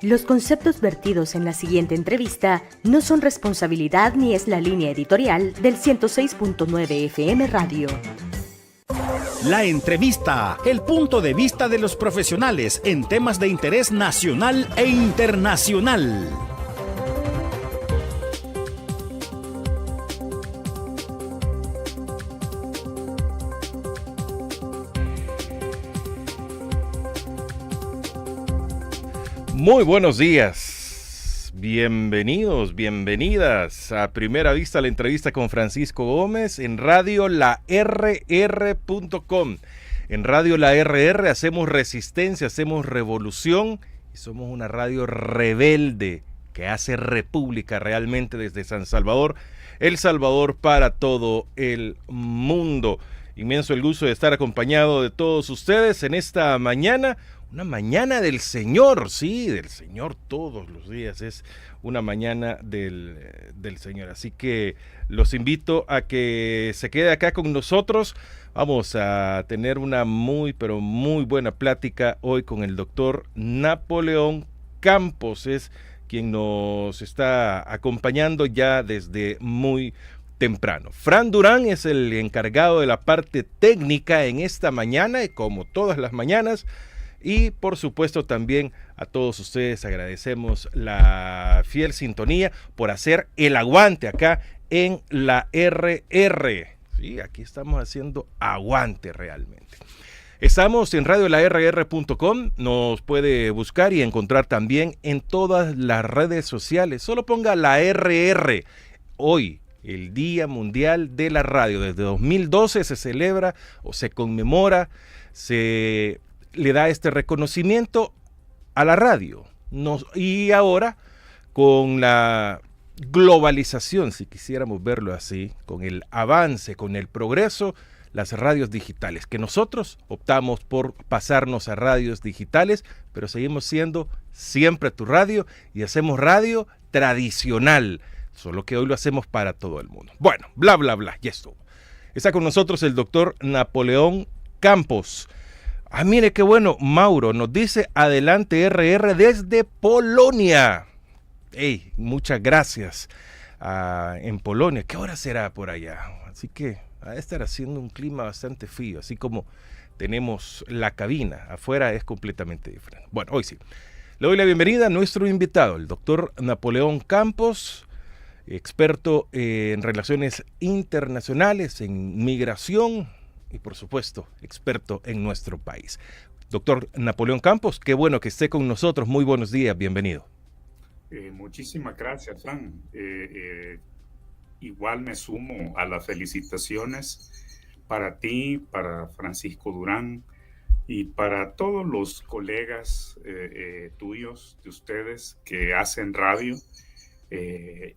Los conceptos vertidos en la siguiente entrevista no son responsabilidad ni es la línea editorial del 106.9 FM Radio. La entrevista, el punto de vista de los profesionales en temas de interés nacional e internacional. Muy buenos días, bienvenidos, bienvenidas a Primera Vista, la entrevista con Francisco Gómez en Radio La RR.com. En Radio La RR hacemos resistencia, hacemos revolución y somos una radio rebelde que hace república realmente desde San Salvador, El Salvador para todo el mundo. Inmenso el gusto de estar acompañado de todos ustedes en esta mañana. Una mañana del Señor, sí, del Señor todos los días, es una mañana del Señor. Así que los invito a que se quede acá con nosotros. Vamos a tener una muy, pero muy buena plática hoy con el doctor Napoleón Campos. Es quien nos está acompañando ya desde muy temprano. Fran Durán es el encargado de la parte técnica en esta mañana y como todas las mañanas. Y por supuesto también a todos ustedes agradecemos la fiel sintonía por hacer el aguante acá en la RR. Sí, aquí estamos haciendo aguante realmente. Estamos en radiolarr.com, nos puede buscar y encontrar también en todas las redes sociales. Solo ponga la RR. Hoy, el Día Mundial de la Radio. Desde 2012 se celebra o se conmemora, se le da este reconocimiento a la radio. Y ahora, con la globalización, si quisiéramos verlo así, con el avance, con el progreso, las radios digitales, que nosotros optamos por pasarnos a radios digitales, pero seguimos siendo siempre tu radio y hacemos radio tradicional, solo que hoy lo hacemos para todo el mundo. Bueno, bla, bla, bla, ya estuvo. Está con nosotros el doctor Napoleón Campos. Ah, mire qué bueno, Mauro nos dice adelante RR desde Polonia. Hey, muchas gracias. En Polonia, ¿qué hora será por allá? Así que va a estar haciendo un clima bastante frío, así como tenemos la cabina. Afuera es completamente diferente. Bueno, hoy sí. Le doy la bienvenida a nuestro invitado, el doctor Napoleón Campos, experto en relaciones internacionales, en migración, y por supuesto, experto en nuestro país. Doctor Napoleón Campos, qué bueno que esté con nosotros. Muy buenos días, bienvenido. Muchísimas gracias, Fran. Igual me sumo a las felicitaciones para ti, para Francisco Durán y para todos los colegas tuyos, de ustedes, que hacen radio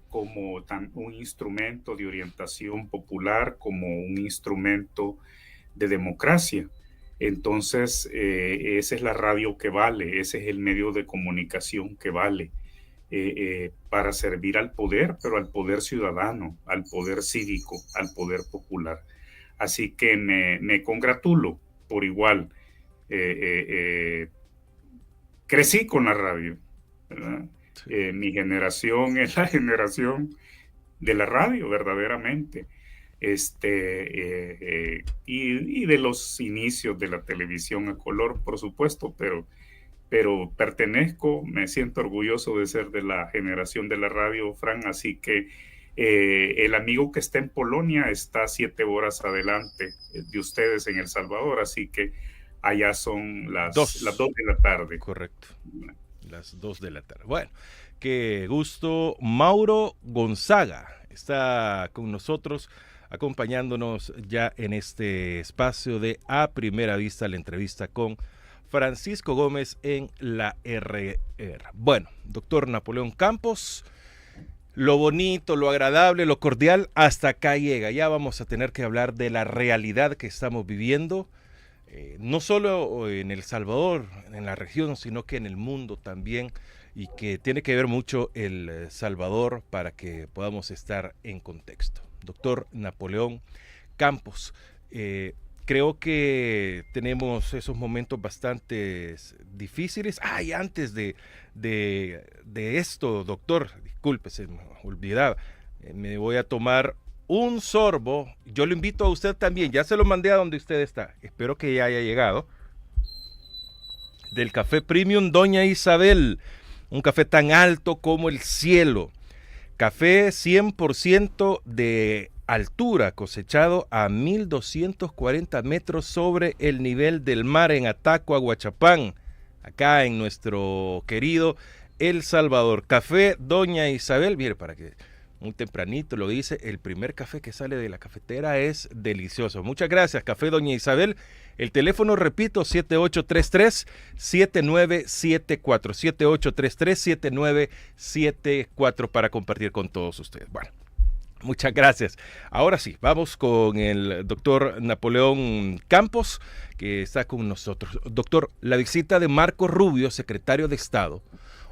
como un instrumento de orientación popular, como un instrumento de democracia. Entonces, esa es la radio que vale, ese es el medio de comunicación que vale para servir al poder, pero al poder ciudadano, al poder cívico, al poder popular. Así que me congratulo por igual. Crecí con la radio, ¿verdad? Mi generación es la generación de la radio, verdaderamente. Y de los inicios de la televisión a color, por supuesto, pero pertenezco, me siento orgulloso de ser de la generación de la radio, Fran, así que el amigo que está en Polonia está 7 horas adelante de ustedes en El Salvador, así que allá son las 2 de la tarde. Correcto, las 2 de la tarde. Bueno, qué gusto. Mauro Gonzaga está con nosotros, acompañándonos ya en este espacio de A Primera Vista, la entrevista con Francisco Gómez en la RR. Bueno, doctor Napoleón Campos, lo bonito, lo agradable, lo cordial, hasta acá llega. Ya vamos a tener que hablar de la realidad que estamos viviendo, no solo en El Salvador, en la región, sino que en el mundo también, y que tiene que ver mucho El Salvador para que podamos estar en contexto. Doctor Napoleón Campos, creo que tenemos esos momentos bastante difíciles. Ay, antes de esto, doctor, disculpe, se me olvidaba, me voy a tomar un sorbo. Yo lo invito a usted también, ya se lo mandé a donde usted está, espero que ya haya llegado, del café Premium Doña Isabel, un café tan alto como el cielo, café 100% de altura, cosechado a 1240 metros sobre el nivel del mar en Ataco, Aguachapán, acá en nuestro querido El Salvador. Café Doña Isabel, mire, para que muy tempranito lo dice, el primer café que sale de la cafetera es delicioso. Muchas gracias, Café Doña Isabel. El teléfono, repito, 7833-7974, 7833-7974 para compartir con todos ustedes. Bueno, muchas gracias. Ahora sí, vamos con el doctor Napoleón Campos, que está con nosotros. Doctor, la visita de Marco Rubio, secretario de Estado.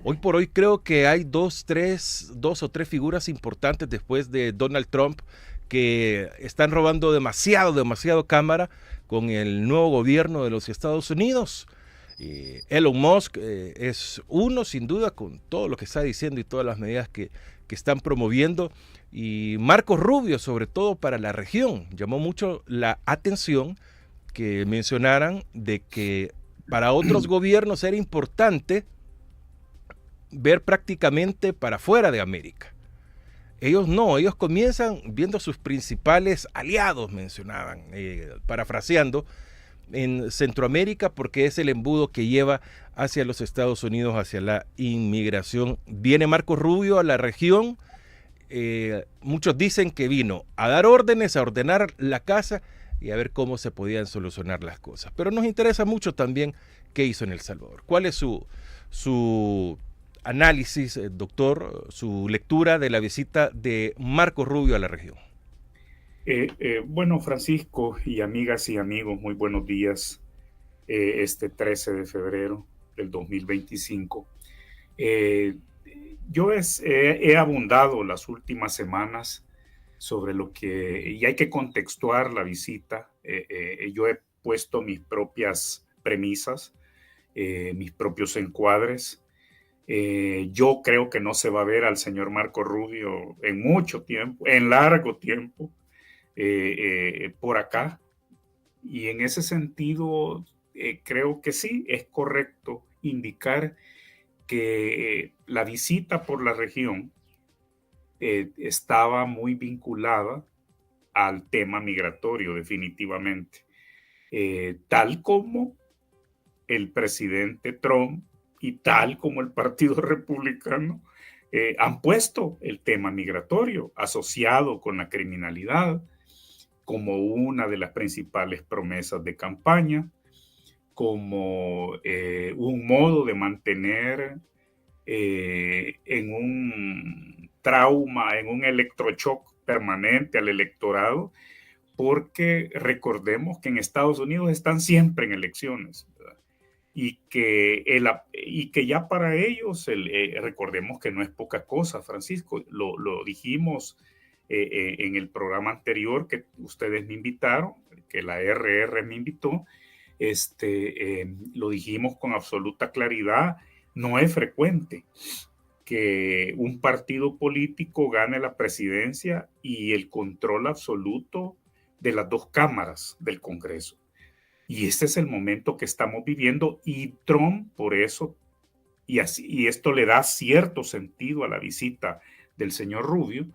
Hoy por hoy creo que hay dos o tres figuras importantes después de Donald Trump que están robando demasiado cámara con el nuevo gobierno de los Estados Unidos. Elon Musk es uno, sin duda, con todo lo que está diciendo y todas las medidas que están promoviendo. Y Marco Rubio, sobre todo para la región, llamó mucho la atención que mencionaran de que para otros gobiernos era importante ver prácticamente para fuera de América. Ellos no, ellos comienzan viendo sus principales aliados, mencionaban, parafraseando, en Centroamérica, porque es el embudo que lleva hacia los Estados Unidos, hacia la inmigración. Viene Marco Rubio a la región, muchos dicen que vino a dar órdenes, a ordenar la casa y a ver cómo se podían solucionar las cosas. Pero nos interesa mucho también qué hizo en El Salvador. ¿Cuál es su análisis, doctor, su lectura de la visita de Marco Rubio a la región? Bueno, Francisco y amigas y amigos, muy buenos días. Este 13 de febrero del 2025. Yo he abundado las últimas semanas sobre lo que, y hay que contextuar la visita. Yo he puesto mis propias premisas, mis propios encuadres. Yo creo que no se va a ver al señor Marco Rubio en mucho tiempo, en largo tiempo, por acá. Y en ese sentido, creo que sí, es correcto indicar que la visita por la región estaba muy vinculada al tema migratorio, definitivamente. Tal como el presidente Trump y tal como el Partido Republicano han puesto el tema migratorio asociado con la criminalidad como una de las principales promesas de campaña, como un modo de mantener en un trauma, en un electroshock permanente al electorado, porque recordemos que en Estados Unidos están siempre en elecciones, ¿verdad? Y que ya para ellos, recordemos que no es poca cosa, Francisco, lo dijimos en el programa anterior que ustedes me invitaron, que la RR me invitó, lo dijimos con absoluta claridad, no es frecuente que un partido político gane la presidencia y el control absoluto de las dos cámaras del Congreso. Y este es el momento que estamos viviendo y Trump, por eso, y esto le da cierto sentido a la visita del señor Rubio,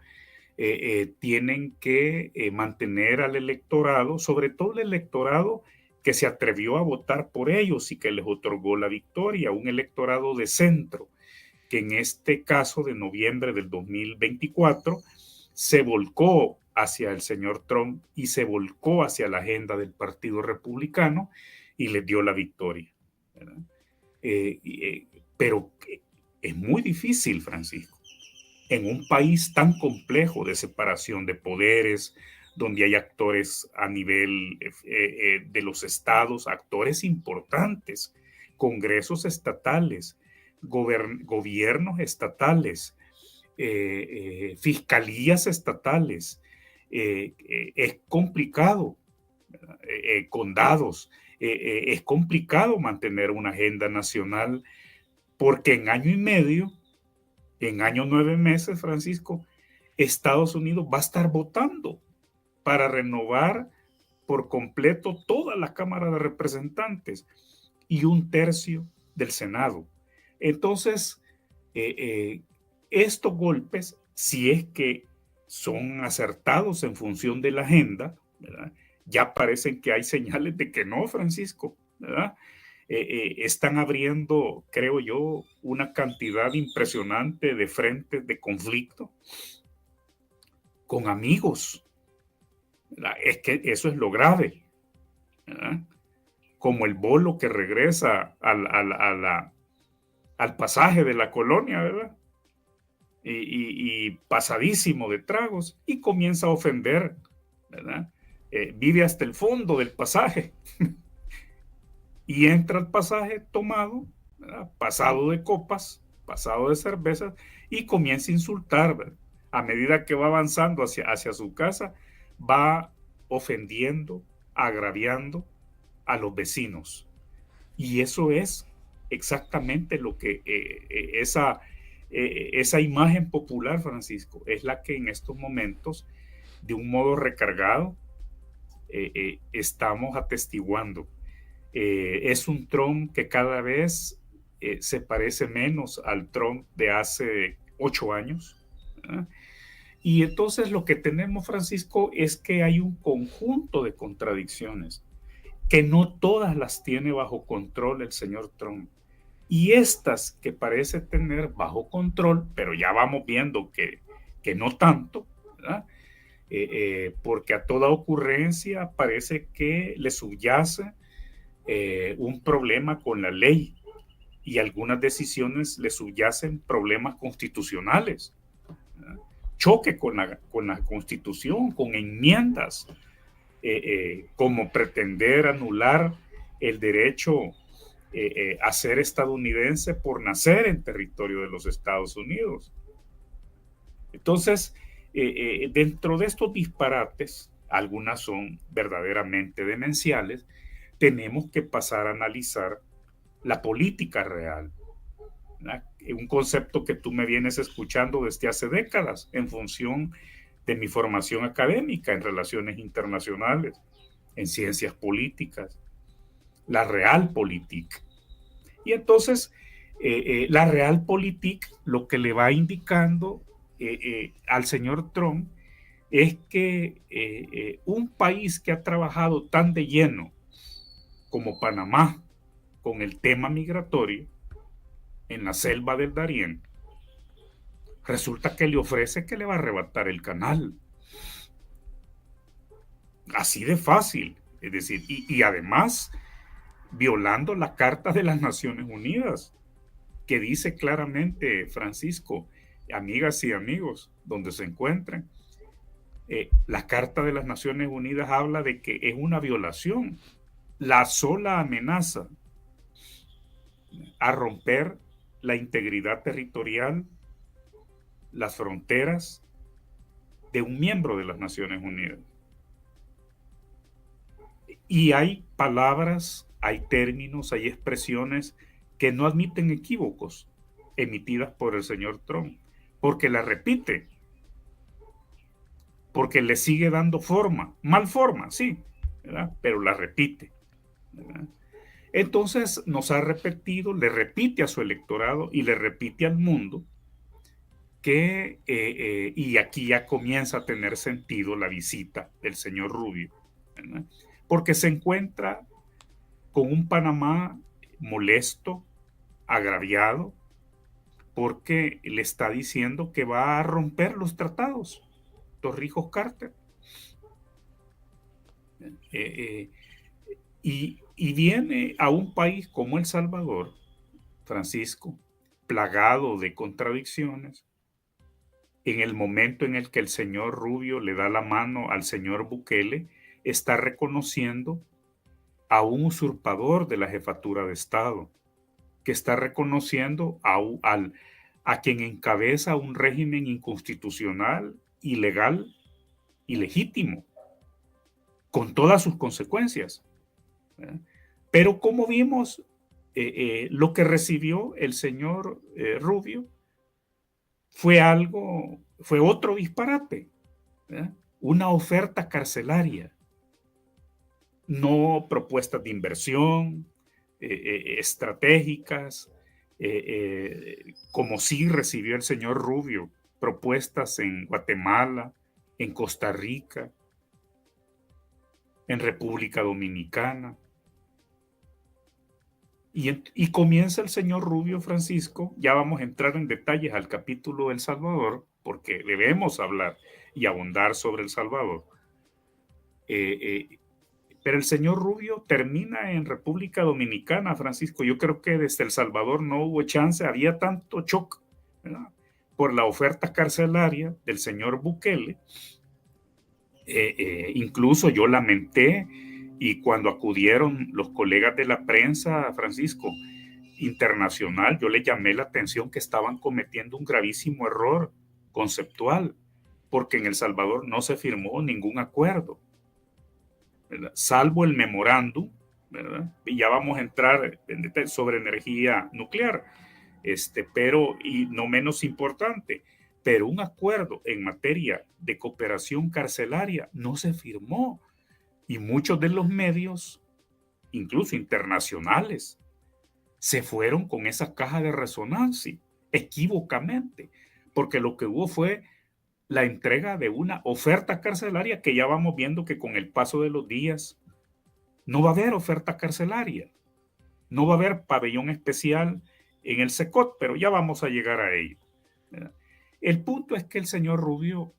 tienen que mantener al electorado, sobre todo el electorado que se atrevió a votar por ellos y que les otorgó la victoria, un electorado de centro, que en este caso de noviembre del 2024 se volcó hacia el señor Trump y se volcó hacia la agenda del Partido Republicano y les dio la victoria, ¿verdad? Pero es muy difícil, Francisco, en un país tan complejo de separación de poderes, donde hay actores a nivel de los estados, actores importantes, congresos estatales, gobiernos estatales, fiscalías estatales. Es complicado condados. Es complicado mantener una agenda nacional porque en año y medio, en año 9 meses, Francisco, Estados Unidos va a estar votando para renovar por completo toda la Cámara de Representantes y 1/3 del Senado. Entonces, estos golpes, si es que son acertados en función de la agenda, ¿verdad? Ya parecen que hay señales de que no, Francisco, ¿verdad? Están abriendo, creo yo, una cantidad impresionante de frentes de conflicto con amigos, ¿verdad? Es que eso es lo grave, ¿verdad? Como el bolo que regresa al pasaje de la colonia, ¿verdad? Y pasadísimo de tragos y comienza a ofender, ¿verdad? Vive hasta el fondo del pasaje y entra al pasaje tomado, ¿verdad? Pasado de copas, pasado de cervezas y comienza a insultar, ¿verdad? A medida que va avanzando hacia su casa, va ofendiendo, agraviando a los vecinos. Y eso es exactamente lo que esa imagen popular, Francisco, es la que en estos momentos, de un modo recargado, estamos atestiguando. Es un Trump que cada vez se parece menos al Trump de hace 8 años. ¿Verdad? Y entonces lo que tenemos, Francisco, es que hay un conjunto de contradicciones que no todas las tiene bajo control el señor Trump. Y estas que parece tener bajo control, pero ya vamos viendo que no tanto, ¿verdad? Porque a toda ocurrencia parece que le subyace un problema con la ley y algunas decisiones le subyacen problemas constitucionales, ¿verdad? Choque con la Constitución, con enmiendas, como pretender anular el derecho a ser estadounidense por nacer en territorio de los Estados Unidos. Entonces, dentro de estos disparates, algunas son verdaderamente demenciales, tenemos que pasar a analizar la política real, ¿verdad? Un concepto que tú me vienes escuchando desde hace décadas en función de mi formación académica en relaciones internacionales, en ciencias políticas, la realpolitik. Y entonces, la realpolitik lo que le va indicando al señor Trump es que un país que ha trabajado tan de lleno como Panamá con el tema migratorio en la selva del Darién, resulta que le ofrece que le va a arrebatar el canal. Así de fácil. Es decir, y además violando la Carta de las Naciones Unidas, que dice claramente, Francisco, amigas y amigos, donde se encuentren, la Carta de las Naciones Unidas habla de que es una violación, la sola amenaza a romper la integridad territorial, las fronteras de un miembro de las Naciones Unidas. Y hay palabras, hay términos, hay expresiones que no admiten equívocos emitidas por el señor Trump, porque la repite, porque le sigue dando forma, mal forma, sí, ¿verdad? Pero la repite, ¿verdad? Entonces nos ha repetido, le repite a su electorado y le repite al mundo que, y aquí ya comienza a tener sentido la visita del señor Rubio, ¿verdad? Porque se encuentra con un Panamá molesto, agraviado, porque le está diciendo que va a romper los tratados, Torrijos Carter. Y viene a un país como El Salvador, Francisco, plagado de contradicciones, en el momento en el que el señor Rubio le da la mano al señor Bukele, está reconociendo a un usurpador de la jefatura de Estado, que está reconociendo a quien encabeza un régimen inconstitucional, ilegal, ilegítimo, con todas sus consecuencias. ¿Verdad? Pero como vimos, lo que recibió el señor Rubio fue otro disparate, ¿verdad? Una oferta carcelaria, no propuestas de inversión estratégicas, como sí recibió el señor Rubio, propuestas en Guatemala, en Costa Rica, en República Dominicana. Y comienza el señor Rubio, Francisco, ya vamos a entrar en detalles al capítulo del Salvador, porque debemos hablar y abundar sobre El Salvador. Pero el señor Rubio termina en República Dominicana, Francisco. Yo creo que desde El Salvador no hubo chance, había tanto shock, ¿verdad?, por la oferta carcelaria del señor Bukele. Incluso yo lamenté, y cuando acudieron los colegas de la prensa, Francisco, internacional, yo les llamé la atención que estaban cometiendo un gravísimo error conceptual, porque en El Salvador no se firmó ningún acuerdo, ¿verdad?, salvo el memorándum, ¿verdad? Y ya vamos a entrar sobre energía nuclear, pero, y no menos importante, pero un acuerdo en materia de cooperación carcelaria no se firmó. Y muchos de los medios, incluso internacionales, se fueron con esa caja de resonancia, equívocamente, porque lo que hubo fue la entrega de una oferta carcelaria que ya vamos viendo que con el paso de los días no va a haber oferta carcelaria, no va a haber pabellón especial en el SECOT, pero ya vamos a llegar a ello, ¿verdad? El punto es que el señor Rubio,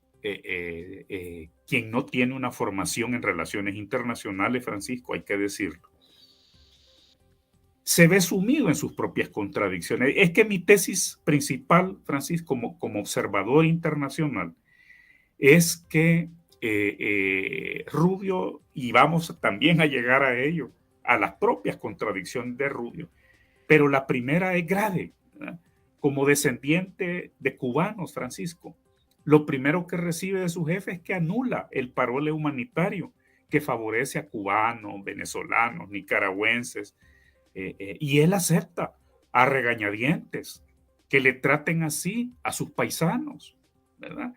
quien no tiene una formación en relaciones internacionales, Francisco, hay que decirlo, se ve sumido en sus propias contradicciones. Es que mi tesis principal, Francisco, como observador internacional, es que Rubio, y vamos también a llegar a ello, a las propias contradicciones de Rubio, pero la primera es grave, ¿verdad? Como descendiente de cubanos, Francisco, lo primero que recibe de su jefe es que anula el parole humanitario que favorece a cubanos, venezolanos, nicaragüenses, y él acepta a regañadientes que le traten así a sus paisanos, ¿verdad?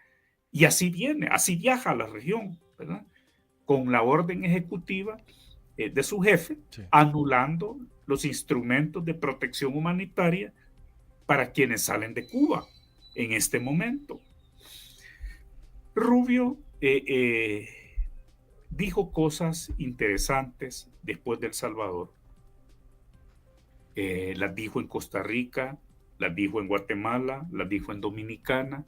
Y así viaja a la región, ¿verdad?, con la orden ejecutiva de su jefe, sí, anulando los instrumentos de protección humanitaria para quienes salen de Cuba en este momento. Rubio dijo cosas interesantes después de El Salvador. Las dijo en Costa Rica, las dijo en Guatemala, las dijo en Dominicana.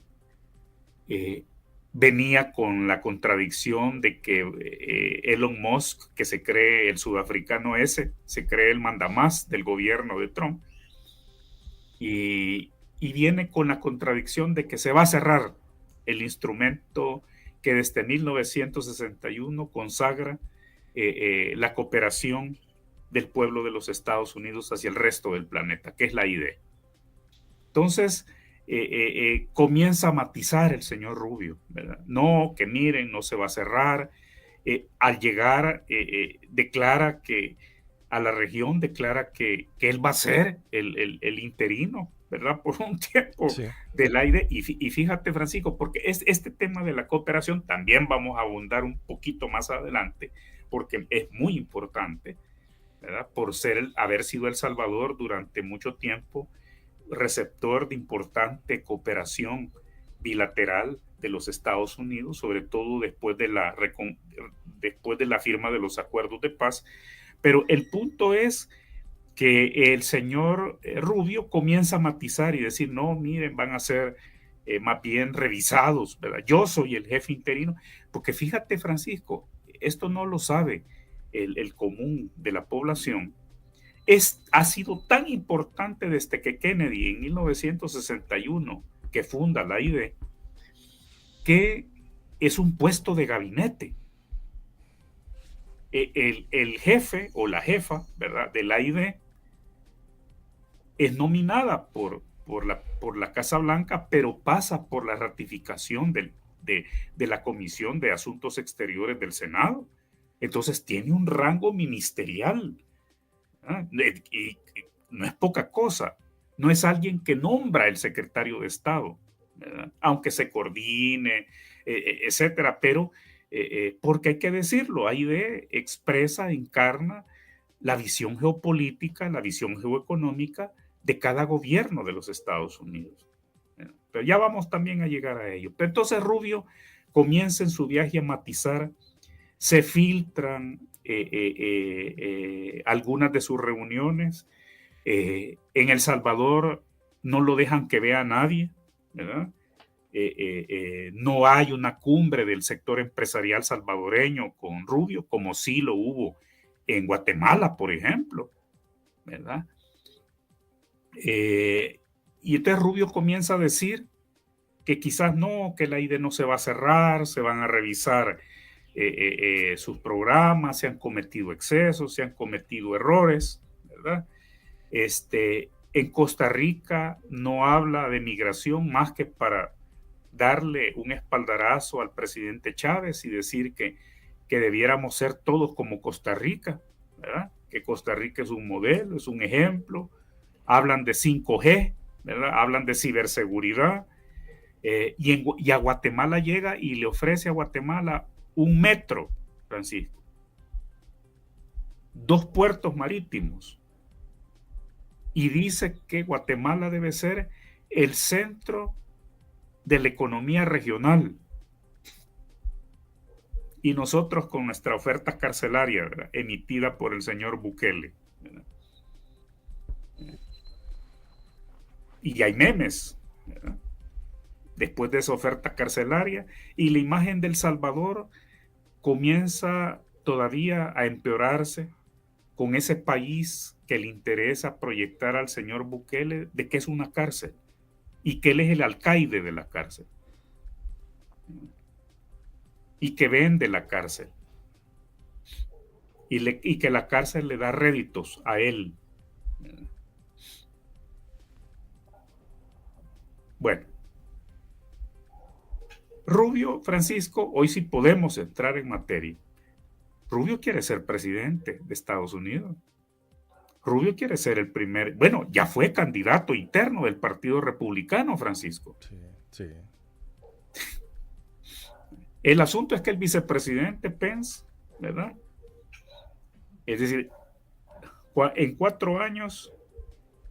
Venía con la contradicción de que Elon Musk, que se cree el sudafricano ese, se cree el mandamás del gobierno de Trump, y viene con la contradicción de que se va a cerrar el instrumento que desde 1961 consagra la cooperación del pueblo de los Estados Unidos hacia el resto del planeta, que es la IDE. Entonces, comienza a matizar el señor Rubio, ¿verdad? No, que miren, no se va a cerrar. Al llegar, declara que a la región, declara que él va a ser el interino, ¿verdad?, por un tiempo, sí, del aire. Y fíjate, Francisco, porque este tema de la cooperación también vamos a abundar un poquito más adelante, porque es muy importante, ¿verdad?, por haber sido El Salvador durante mucho tiempo receptor de importante cooperación bilateral de los Estados Unidos, sobre todo después de la firma de los acuerdos de paz. Pero el punto es que el señor Rubio comienza a matizar y decir, no, miren, van a ser más bien revisados, ¿verdad? Yo soy el jefe interino, porque fíjate, Francisco, esto no lo sabe el común de la población. Ha sido tan importante desde que Kennedy en 1961, que funda la IDE, que es un puesto de gabinete. El jefe o la jefa, ¿verdad?, de la IDE es nominada por la Casa Blanca, pero pasa por la ratificación de la Comisión de Asuntos Exteriores del Senado. Entonces tiene un rango ministerial. Y no es poca cosa. No es alguien que nombra el secretario de Estado, ¿verdad? Aunque se coordine, etcétera, pero porque hay que decirlo, AID expresa, encarna la visión geopolítica, la visión geoeconómica de cada gobierno de los Estados Unidos. Pero ya vamos también a llegar a ello. Pero entonces Rubio comienza en su viaje a matizar, se filtran algunas de sus reuniones. En El Salvador no lo dejan que vea a nadie, ¿verdad? No hay una cumbre del sector empresarial salvadoreño con Rubio, como sí lo hubo en Guatemala, por ejemplo, ¿verdad? Y entonces Rubio comienza a decir que quizás no, que la AID no se va a cerrar, se van a revisar sus programas, se han cometido excesos, se han cometido errores, ¿verdad? En Costa Rica no habla de migración más que para darle un espaldarazo al presidente Chávez y decir que debiéramos ser todos como Costa Rica, ¿verdad? Que Costa Rica es un modelo, es un ejemplo. Hablan de 5G, ¿verdad? Hablan de ciberseguridad. Y a Guatemala llega y le ofrece a Guatemala un metro, Francisco, 2 puertos marítimos, y dice que Guatemala debe ser el centro de la economía regional. Y nosotros con nuestra oferta carcelaria, ¿verdad?, emitida por el señor Bukele, ¿verdad? Y hay memes, ¿verdad?, después de esa oferta carcelaria, y la imagen de El Salvador comienza todavía a empeorarse con ese país que le interesa proyectar al señor Bukele de que es una cárcel y que él es el alcaide de la cárcel y que vende la cárcel y que la cárcel le da réditos a él. Bueno, Rubio, Francisco, hoy sí podemos entrar en materia. Rubio quiere ser presidente de Estados Unidos. Rubio quiere ser el primer, bueno, ya fue candidato interno del Partido Republicano, Francisco. Sí, sí. El asunto es que el vicepresidente Pence, ¿verdad? Es decir, en 4 años,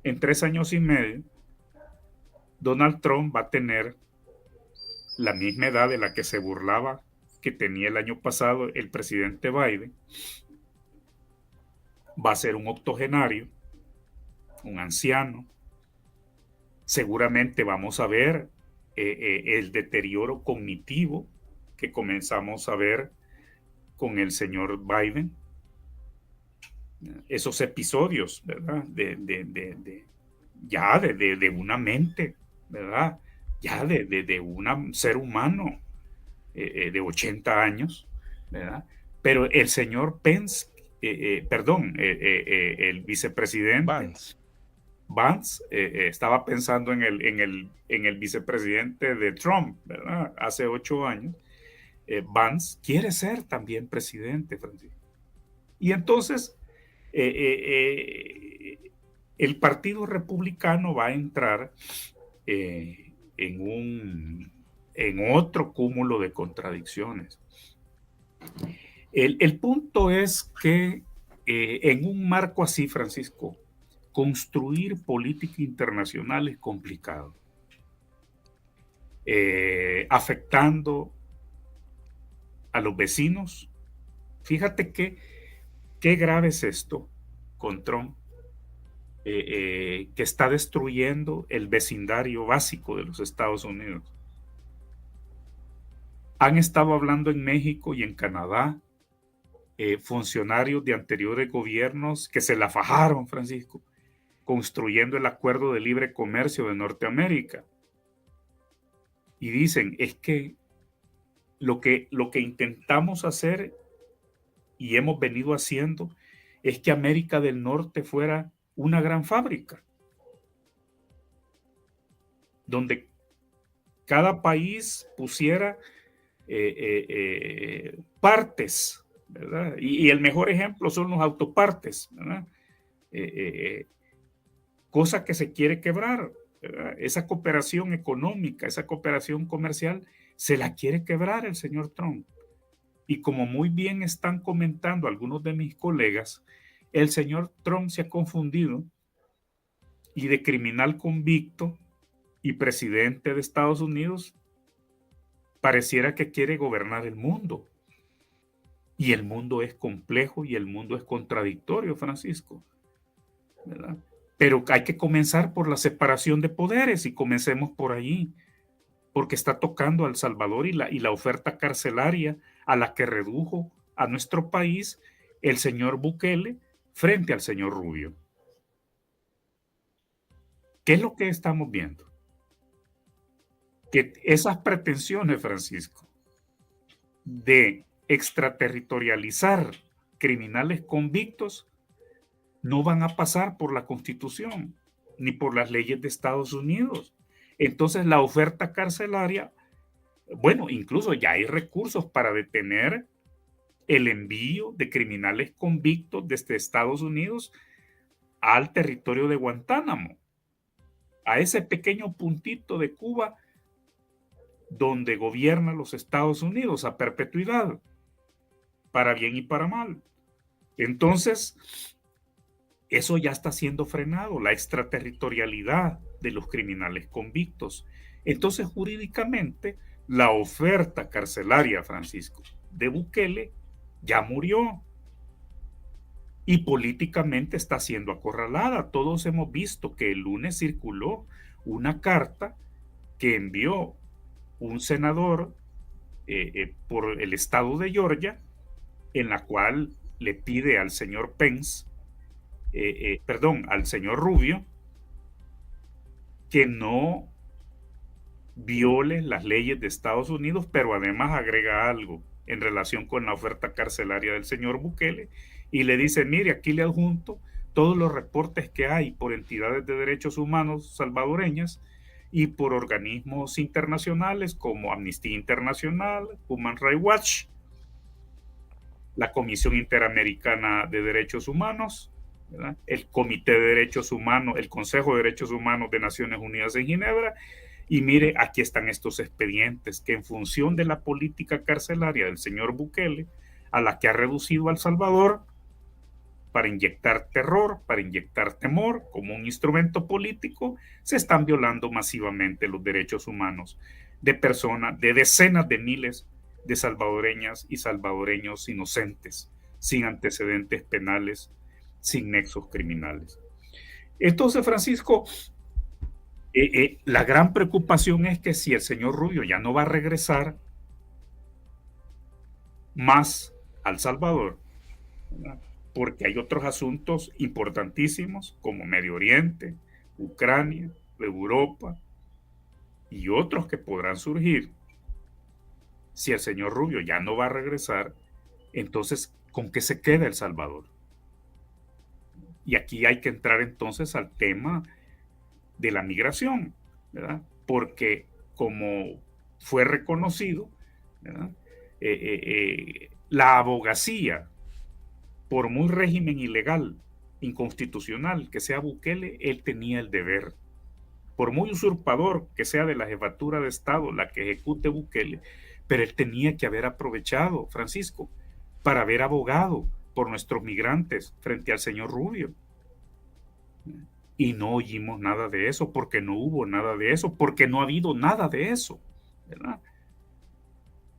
en 3 años y medio, Donald Trump va a tener la misma edad de la que se burlaba que tenía el año pasado el presidente Biden. Va a ser un octogenario, un anciano. Seguramente vamos a ver el deterioro cognitivo que comenzamos a ver con el señor Biden. Esos episodios, ¿verdad? De una mente, ¿verdad? Ya de un ser humano de 80 años, ¿verdad? Pero el señor Pence, el vicepresidente Vance estaba pensando en el vicepresidente de Trump, ¿verdad? Hace 8 años. Vance quiere ser también presidente, Francisco. Y entonces el Partido Republicano va a entrar en otro cúmulo de contradicciones. El punto es que en un marco así, Francisco, construir política internacional es complicado, afectando a los vecinos. Fíjate qué grave es esto con Trump, que está destruyendo el vecindario básico de los Estados Unidos. Han estado hablando en México y en Canadá funcionarios de anteriores gobiernos que se la fajaron, Francisco, construyendo el Acuerdo de Libre Comercio de Norteamérica. Y dicen, es que lo que intentamos hacer y hemos venido haciendo es que América del Norte fuera una gran fábrica, donde cada país pusiera partes ¿verdad? Y el mejor ejemplo son los autopartes, ¿verdad? Cosa que se quiere quebrar, ¿verdad? Esa cooperación económica, esa cooperación comercial, se la quiere quebrar el señor Trump. Y como muy bien están comentando algunos de mis colegas, el señor Trump se ha confundido y de criminal convicto y presidente de Estados Unidos pareciera que quiere gobernar el mundo. Y el mundo es complejo y el mundo es contradictorio, Francisco, ¿verdad? Pero hay que comenzar por la separación de poderes y comencemos por allí, porque está tocando a El Salvador y la oferta carcelaria a la que redujo a nuestro país el señor Bukele frente al señor Rubio. ¿Qué es lo que estamos viendo? Que esas pretensiones, Francisco, de extraterritorializar criminales convictos no van a pasar por la Constitución ni por las leyes de Estados Unidos. Entonces la oferta carcelaria, bueno, incluso ya hay recursos para detener el envío de criminales convictos desde Estados Unidos al territorio de Guantánamo, a ese pequeño puntito de Cuba donde gobiernan los Estados Unidos a perpetuidad, para bien y para mal. Entonces, eso ya está siendo frenado, la extraterritorialidad de los criminales convictos. Entonces, jurídicamente, la oferta carcelaria, Francisco, de Bukele ya murió y políticamente está siendo acorralada. Todos hemos visto que el lunes circuló una carta que envió un senador por el estado de Georgia, en la cual le pide al señor Pence, al señor Rubio, que no viole las leyes de Estados Unidos, pero además agrega algo en relación con la oferta carcelaria del señor Bukele y le dice, mire, aquí le adjunto todos los reportes que hay por entidades de derechos humanos salvadoreñas y por organismos internacionales como Amnistía Internacional, Human Rights Watch, la Comisión Interamericana de Derechos Humanos, ¿verdad? El Comité de Derechos Humanos, el Consejo de Derechos Humanos de Naciones Unidas en Ginebra, y mire, aquí están estos expedientes que en función de la política carcelaria del señor Bukele, a la que ha reducido a El Salvador para inyectar terror, para inyectar temor como un instrumento político, se están violando masivamente los derechos humanos de personas, de decenas de miles de salvadoreñas y salvadoreños inocentes, sin antecedentes penales, sin nexos criminales. Entonces, Francisco, la gran preocupación es que si el señor Rubio ya no va a regresar más a El Salvador, ¿verdad? Porque hay otros asuntos importantísimos como Medio Oriente, Ucrania, Europa y otros que podrán surgir. Si el señor Rubio ya no va a regresar, entonces, ¿con qué se queda El Salvador? Y aquí hay que entrar entonces al tema de la migración, ¿verdad? Porque como fue reconocido, ¿verdad? La abogacía, por muy régimen ilegal, inconstitucional que sea Bukele, él tenía el deber. Por muy usurpador que sea de la jefatura de Estado la que ejecute Bukele, pero él tenía que haber aprovechado, Francisco, para haber abogado por nuestros migrantes frente al señor Rubio. Y no oímos nada de eso, porque no hubo nada de eso, porque no ha habido nada de eso, ¿verdad?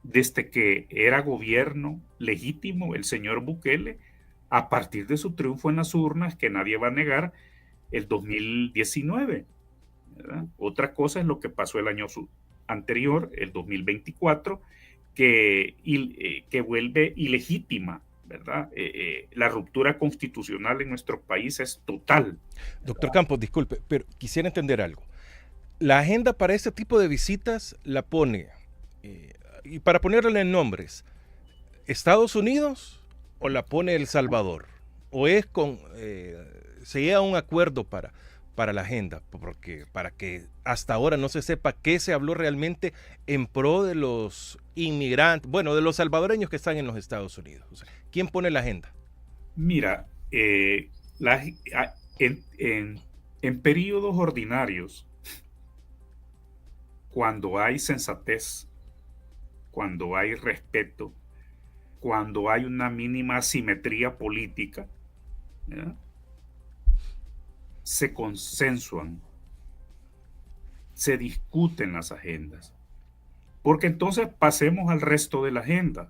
Desde que era gobierno legítimo el señor Bukele, a partir de su triunfo en las urnas, que nadie va a negar, el 2019, ¿verdad? Otra cosa es lo que pasó el año anterior, el 2024, que vuelve ilegítima, ¿verdad? La ruptura constitucional en nuestro país es total, ¿verdad? Doctor Campos, disculpe, pero quisiera entender algo. La agenda para este tipo de visitas la pone, y para ponerle en nombres, ¿Estados Unidos o la pone El Salvador? ¿O es se llega a un acuerdo para la agenda, porque para que hasta ahora no se sepa qué se habló realmente en pro de los inmigrantes, bueno, de los salvadoreños que están en los Estados Unidos. O sea, ¿quién pone la agenda? Mira, en periodos ordinarios, cuando hay sensatez, cuando hay respeto, cuando hay una mínima simetría política, ¿verdad?, se consensuan, se discuten las agendas. Porque entonces pasemos al resto de la agenda.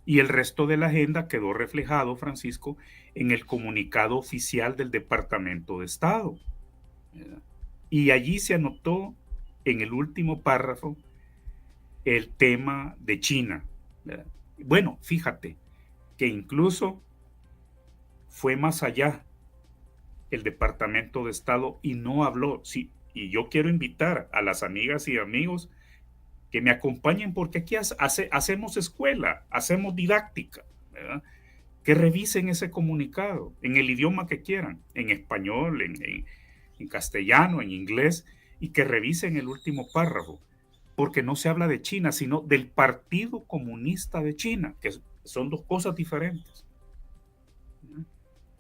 Y el resto de la agenda quedó reflejado, Francisco, en el comunicado oficial del Departamento de Estado, ¿verdad? Y allí se anotó en el último párrafo el tema de China, ¿verdad? Bueno, fíjate que incluso fue más allá el Departamento de Estado y no habló. Sí, y yo quiero invitar a las amigas y amigos que me acompañen, porque aquí hacemos escuela, hacemos didáctica, ¿verdad?, que revisen ese comunicado en el idioma que quieran, en español, en castellano, en inglés, y que revisen el último párrafo, porque no se habla de China, sino del Partido Comunista de China, que son dos cosas diferentes.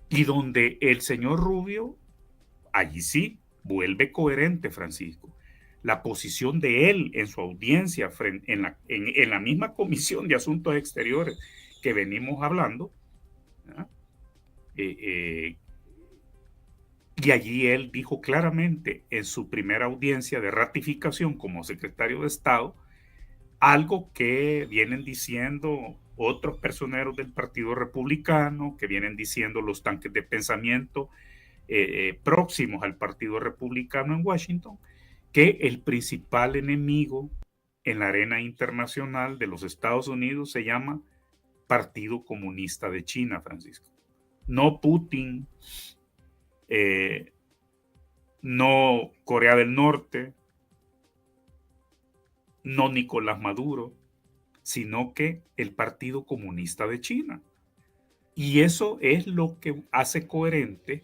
Y donde el señor Rubio, allí sí, vuelve coherente, Francisco, la posición de él en su audiencia en la misma Comisión de Asuntos Exteriores que venimos hablando, ¿verdad? Y allí él dijo claramente en su primera audiencia de ratificación como secretario de Estado algo que vienen diciendo otros personeros del Partido Republicano, que vienen diciendo los tanques de pensamiento próximos al Partido Republicano en Washington, que el principal enemigo en la arena internacional de los Estados Unidos se llama Partido Comunista de China, Francisco. No Putin, no Corea del Norte, no Nicolás Maduro, sino que el Partido Comunista de China. Y eso es lo que hace coherente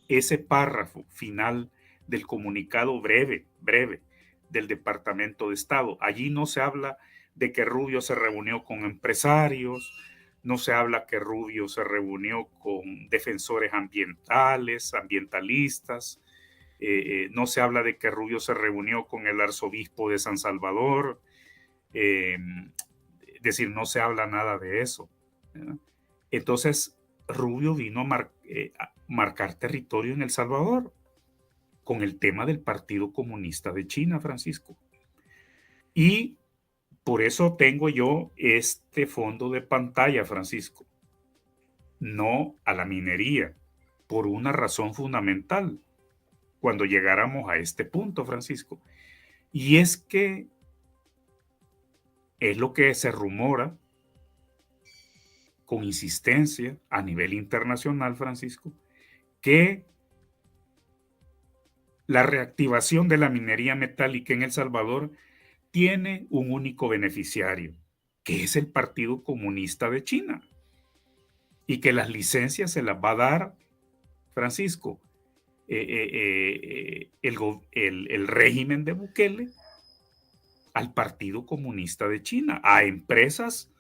ese párrafo final del comunicado breve del Departamento de Estado. Allí no se habla de que Rubio se reunió con empresarios, no se habla que Rubio se reunió con defensores ambientalistas, no se habla de que Rubio se reunió con el arzobispo de San Salvador, es decir, no se habla nada de eso, ¿verdad? Entonces, Rubio vino a marcar territorio en El Salvador con el tema del Partido Comunista de China, Francisco. Y por eso tengo yo este fondo de pantalla, Francisco, no a la minería, por una razón fundamental, cuando llegáramos a este punto, Francisco. Y es que es lo que se rumora con insistencia a nivel internacional, Francisco, que la reactivación de la minería metálica en El Salvador tiene un único beneficiario, que es el Partido Comunista de China, y que las licencias se las va a dar, Francisco, el régimen de Bukele al Partido Comunista de China, a empresas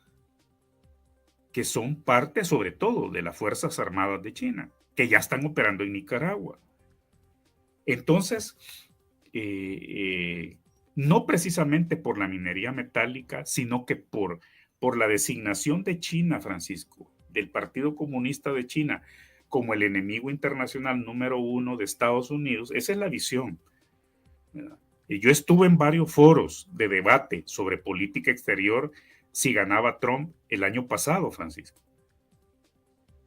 que son parte sobre todo de las Fuerzas Armadas de China, que ya están operando en Nicaragua. Entonces, no precisamente por la minería metálica, sino que por la designación de China, Francisco, del Partido Comunista de China, como el enemigo internacional número 1 de Estados Unidos. Esa es la visión, ¿verdad? Y yo estuve en varios foros de debate sobre política exterior si ganaba Trump el año pasado, Francisco.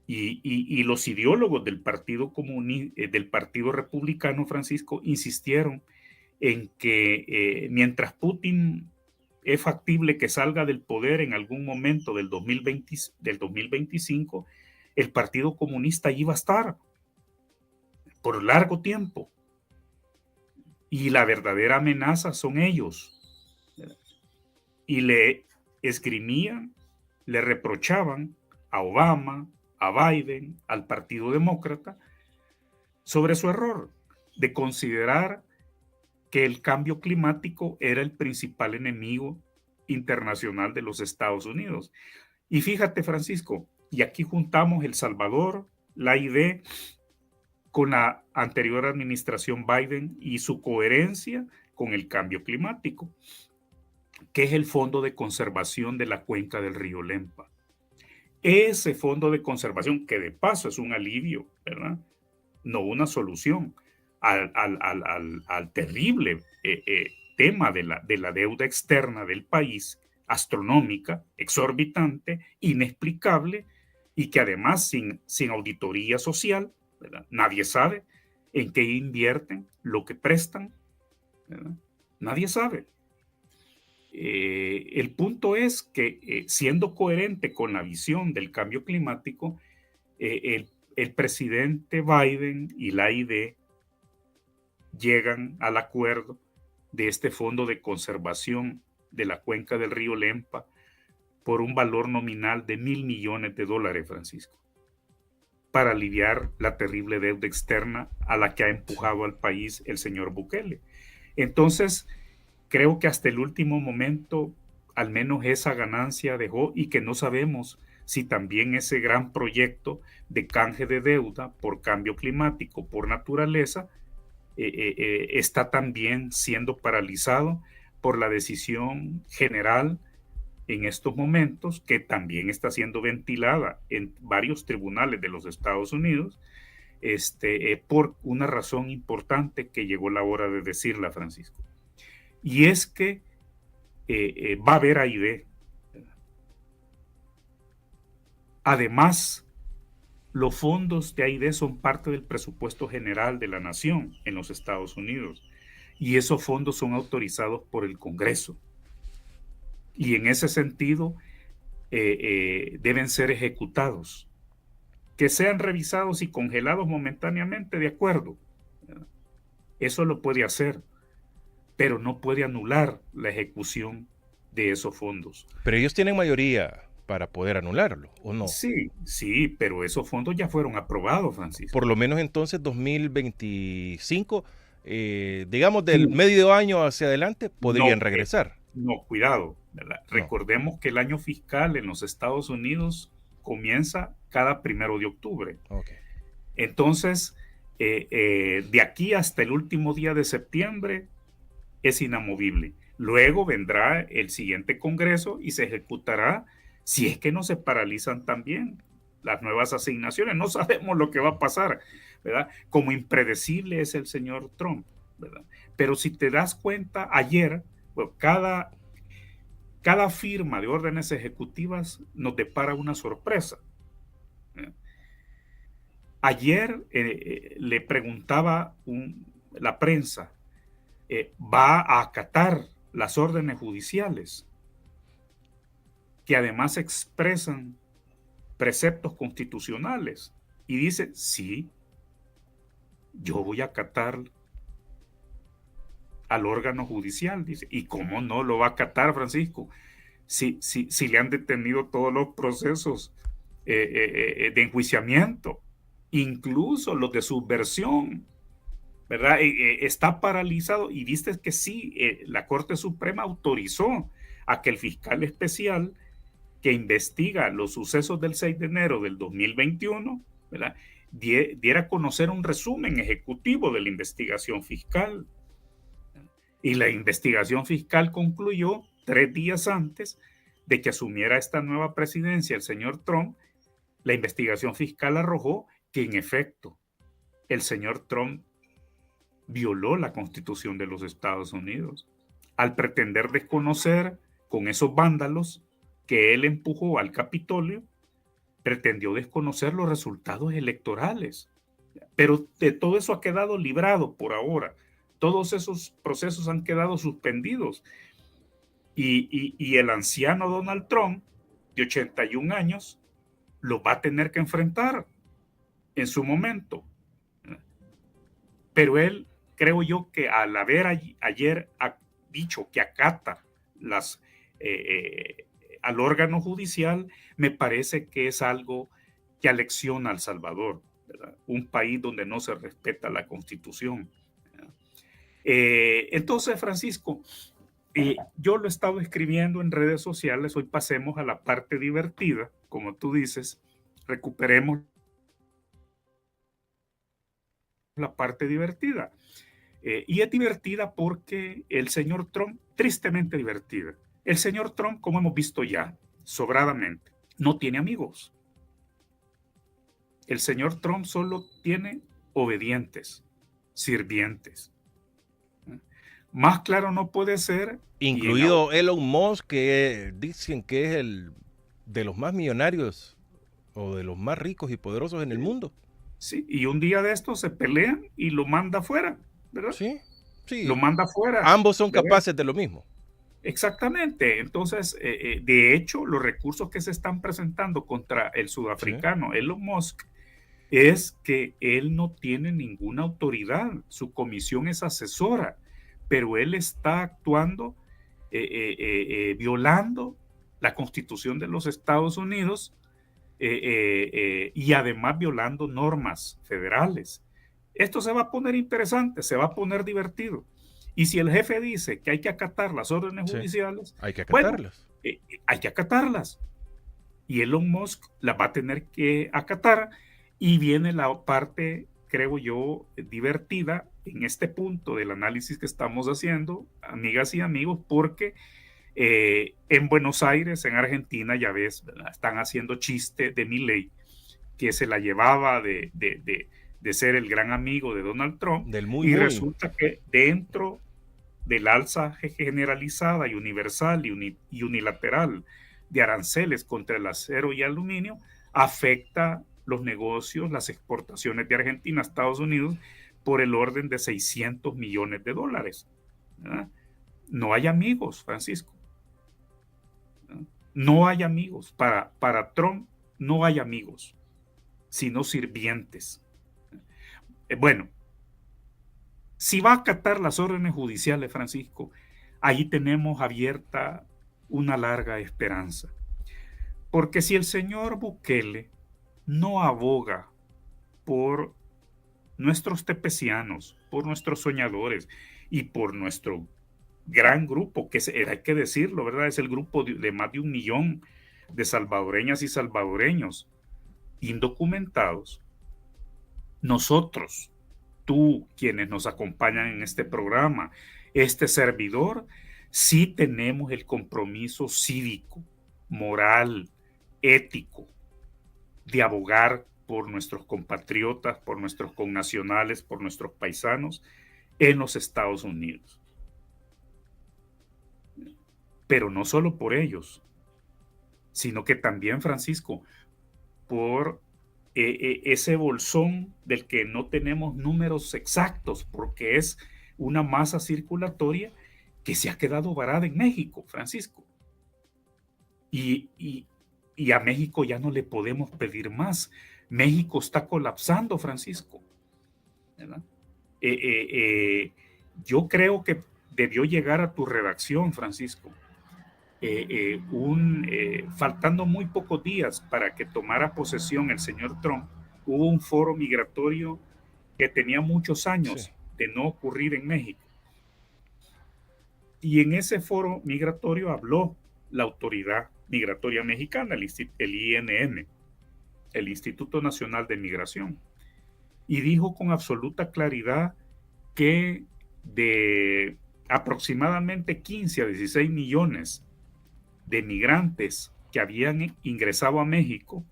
Y los ideólogos del Partido Republicano, Francisco, insistieron en que mientras Putin es factible que salga del poder en algún momento del 2025, el Partido Comunista iba a estar por largo tiempo. Y la verdadera amenaza son ellos. Y le esgrimían, le reprochaban a Obama, a Biden, al Partido Demócrata, sobre su error de considerar que el cambio climático era el principal enemigo internacional de los Estados Unidos. Y fíjate, Francisco, y aquí juntamos El Salvador, la ID, con la anterior administración Biden y su coherencia con el cambio climático, que es el Fondo de Conservación de la Cuenca del Río Lempa. Ese fondo de conservación, que de paso es un alivio, ¿verdad? No una solución al terrible tema de la deuda externa del país, astronómica, exorbitante, inexplicable, y que además sin auditoría social, ¿verdad? Nadie sabe en qué invierten, lo que prestan, ¿verdad? Nadie sabe. El punto es que siendo coherente con la visión del cambio climático, el presidente Biden y la ID llegan al acuerdo de este fondo de conservación de la cuenca del río Lempa por un valor nominal de $1,000 millones, Francisco, para aliviar la terrible deuda externa a la que ha empujado al país el señor Bukele. Entonces, creo que hasta el último momento, al menos esa ganancia dejó, y que no sabemos si también ese gran proyecto de canje de deuda por cambio climático, por naturaleza, está también siendo paralizado por la decisión general en estos momentos, que también está siendo ventilada en varios tribunales de los Estados Unidos, por una razón importante que llegó la hora de decirla, Francisco. Y es que va a haber AID. Además, los fondos de AID son parte del presupuesto general de la nación en los Estados Unidos, y esos fondos son autorizados por el Congreso. Y en ese sentido, deben ser ejecutados. Que sean revisados y congelados momentáneamente, de acuerdo. Eso lo puede hacer, pero no puede anular la ejecución de esos fondos. Pero ellos tienen mayoría para poder anularlo, ¿o no? Sí, pero esos fondos ya fueron aprobados, Francisco. Por lo menos entonces 2025, digamos del medio año hacia adelante, podrían regresar. No, cuidado, ¿verdad? No. Recordemos que el año fiscal en los Estados Unidos comienza cada 1 de octubre. Okay. Entonces, de aquí hasta el último día de septiembre es inamovible. Luego vendrá el siguiente Congreso y se ejecutará, si es que no se paralizan también las nuevas asignaciones. No sabemos lo que va a pasar, ¿verdad? Como impredecible es el señor Trump, ¿verdad? Pero si te das cuenta, ayer, bueno, cada firma de órdenes ejecutivas nos depara una sorpresa. Ayer le preguntaba la prensa, ¿va a acatar las órdenes judiciales que además expresan preceptos constitucionales? Y dice, sí, yo voy a acatar al órgano judicial, dice. ¿Y cómo no lo va a acatar, Francisco? Si le han detenido todos los procesos de enjuiciamiento, incluso los de subversión, ¿verdad? Está paralizado, y viste que sí, la Corte Suprema autorizó a que el fiscal especial que investiga los sucesos del 6 de enero del 2021, ¿verdad?, diera a conocer un resumen ejecutivo de la investigación fiscal. Y la investigación fiscal concluyó 3 días antes de que asumiera esta nueva presidencia el señor Trump. La investigación fiscal arrojó que en efecto el señor Trump violó la Constitución de los Estados Unidos al pretender desconocer con esos vándalos que él empujó al Capitolio, pretendió desconocer los resultados electorales. Pero de todo eso ha quedado librado por ahora. Todos esos procesos han quedado suspendidos. Y el anciano Donald Trump, de 81 años, lo va a tener que enfrentar en su momento. Pero él, creo yo, que al haber ayer dicho que acata al órgano judicial, me parece que es algo que alecciona a El Salvador, ¿verdad? Un país donde no se respeta la Constitución. Entonces, Francisco, yo lo he estado escribiendo en redes sociales. Hoy pasemos a la parte divertida, como tú dices, recuperemos la parte divertida. Y es divertida porque el señor Trump, tristemente divertida, el señor Trump, como hemos visto ya, sobradamente, no tiene amigos. El señor Trump solo tiene obedientes, sirvientes. Más claro no puede ser. Incluido Elon Musk, que dicen que es el de los más millonarios o de los más ricos y poderosos en el mundo. Sí, y un día de estos se pelean y lo manda afuera, ¿verdad? Sí, sí. Lo manda afuera. Ambos son capaces de lo mismo. Exactamente. Entonces, de hecho, los recursos que se están presentando contra el sudafricano Elon Musk es que él no tiene ninguna autoridad. Su comisión es asesora, pero él está actuando, violando la Constitución de los Estados Unidos y además violando normas federales. Esto se va a poner interesante, se va a poner divertido. Y si el jefe dice que hay que acatar las órdenes judiciales, hay que acatarlas. Bueno, hay que acatarlas. Y Elon Musk las va a tener que acatar. Y viene la parte, creo yo, divertida en este punto del análisis que estamos haciendo, amigas y amigos, porque en Buenos Aires, en Argentina, ya ves, ¿verdad? Están haciendo chiste de Milei, que se la llevaba de ser el gran amigo de Donald Trump, resulta que dentro del alza generalizada y universal y unilateral de aranceles contra el acero y aluminio, afecta los negocios, las exportaciones de Argentina a Estados Unidos por el orden de $600 millones, ¿verdad? No hay amigos, Francisco. No hay amigos. Para Trump no hay amigos, sino sirvientes. Bueno, si va a acatar las órdenes judiciales, Francisco, ahí tenemos abierta una larga esperanza. Porque si el señor Bukele no aboga por nuestros tepecianos, por nuestros soñadores y por nuestro gran grupo, que hay que decirlo, ¿verdad? Es el grupo de más de 1 millón de salvadoreñas y salvadoreños indocumentados. Nosotros, tú, quienes nos acompañan en este programa, este servidor, sí tenemos el compromiso cívico, moral, ético, de abogar por nuestros compatriotas, por nuestros connacionales, por nuestros paisanos en los Estados Unidos. Pero no solo por ellos, sino que también, Francisco, por ese bolsón del que no tenemos números exactos, porque es una masa circulatoria que se ha quedado varada en México, Francisco. Y a México ya no le podemos pedir más. México está colapsando, Francisco, ¿verdad? Yo creo que debió llegar a tu redacción, Francisco, faltando muy pocos días para que tomara posesión el señor Trump, hubo un foro migratorio que tenía muchos años de no ocurrir en México. Y en ese foro migratorio habló la autoridad migratoria mexicana, el INM, el Instituto Nacional de Migración, y dijo con absoluta claridad que de aproximadamente 15 a 16 millones de migrantes que habían ingresado a México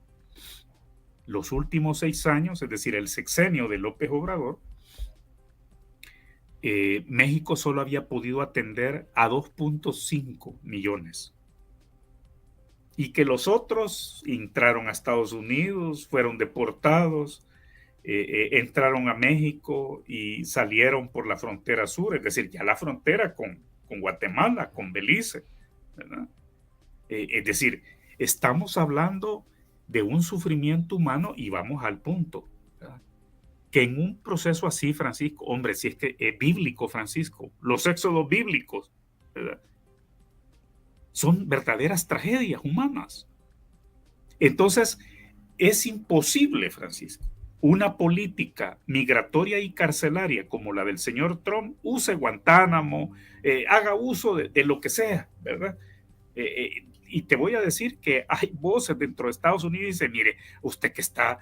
los últimos 6 años, es decir, el sexenio de López Obrador, México solo había podido atender a 2.5 millones. Y que los otros entraron a Estados Unidos, fueron deportados, entraron a México y salieron por la frontera sur, es decir, ya la frontera con Guatemala, con Belice, ¿verdad? Es decir, estamos hablando de un sufrimiento humano y vamos al punto, ¿verdad? Que en un proceso así, Francisco, hombre, si es que es bíblico, Francisco, los éxodos bíblicos, ¿verdad?, son verdaderas tragedias humanas. Entonces, es imposible, Francisco, una política migratoria y carcelaria como la del señor Trump, use Guantánamo, haga uso de lo que sea, ¿verdad? Y te voy a decir que hay voces dentro de Estados Unidos y dicen, mire, usted que está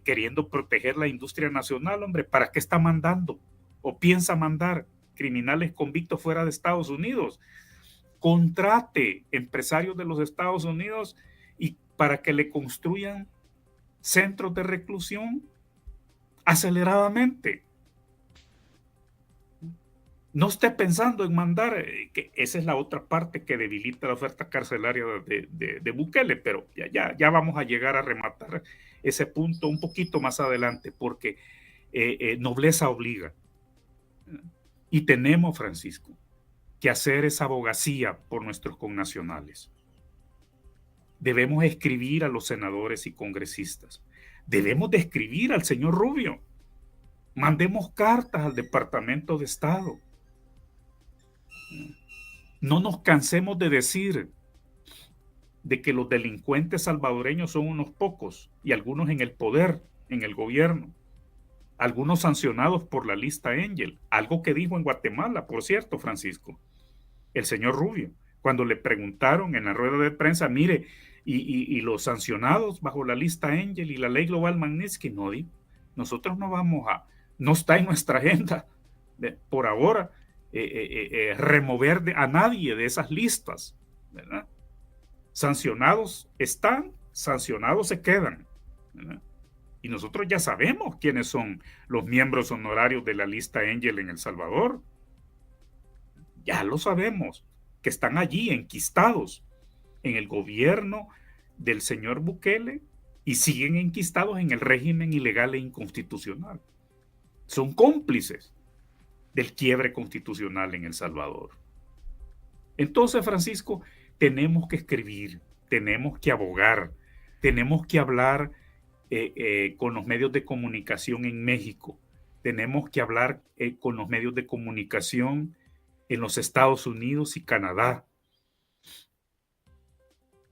queriendo proteger la industria nacional, hombre, ¿para qué está mandando o piensa mandar criminales convictos fuera de Estados Unidos? Contrate empresarios de los Estados Unidos y para que le construyan centros de reclusión aceleradamente. No esté pensando en mandar, que esa es la otra parte que debilita la oferta carcelaria de Bukele, pero ya vamos a llegar a rematar ese punto un poquito más adelante, porque nobleza obliga. Y tenemos, Francisco, que hacer esa abogacía por nuestros connacionales. Debemos escribir a los senadores y congresistas. Debemos de escribir al señor Rubio. Mandemos cartas al Departamento de Estado. No nos cansemos de decir de que los delincuentes salvadoreños son unos pocos y algunos en el poder, en el gobierno, algunos sancionados por la lista Angel, algo que dijo en Guatemala, por cierto, Francisco, el señor Rubio, cuando le preguntaron en la rueda de prensa, mire, y los sancionados bajo la lista Angel y la ley global Magnitsky, no, nosotros no vamos a, no está en nuestra agenda por ahora remover a nadie de esas listas, ¿verdad? Sancionados están, sancionados se quedan, ¿verdad? Y nosotros ya sabemos quiénes son los miembros honorarios de la lista Angel en El Salvador. Ya lo sabemos, que están allí enquistados en el gobierno del señor Bukele y siguen enquistados en el régimen ilegal e inconstitucional. Son cómplices del quiebre constitucional en El Salvador. Entonces, Francisco, tenemos que escribir, tenemos que abogar, tenemos que hablar con los medios de comunicación en México, tenemos que hablar con los medios de comunicación en los Estados Unidos y Canadá.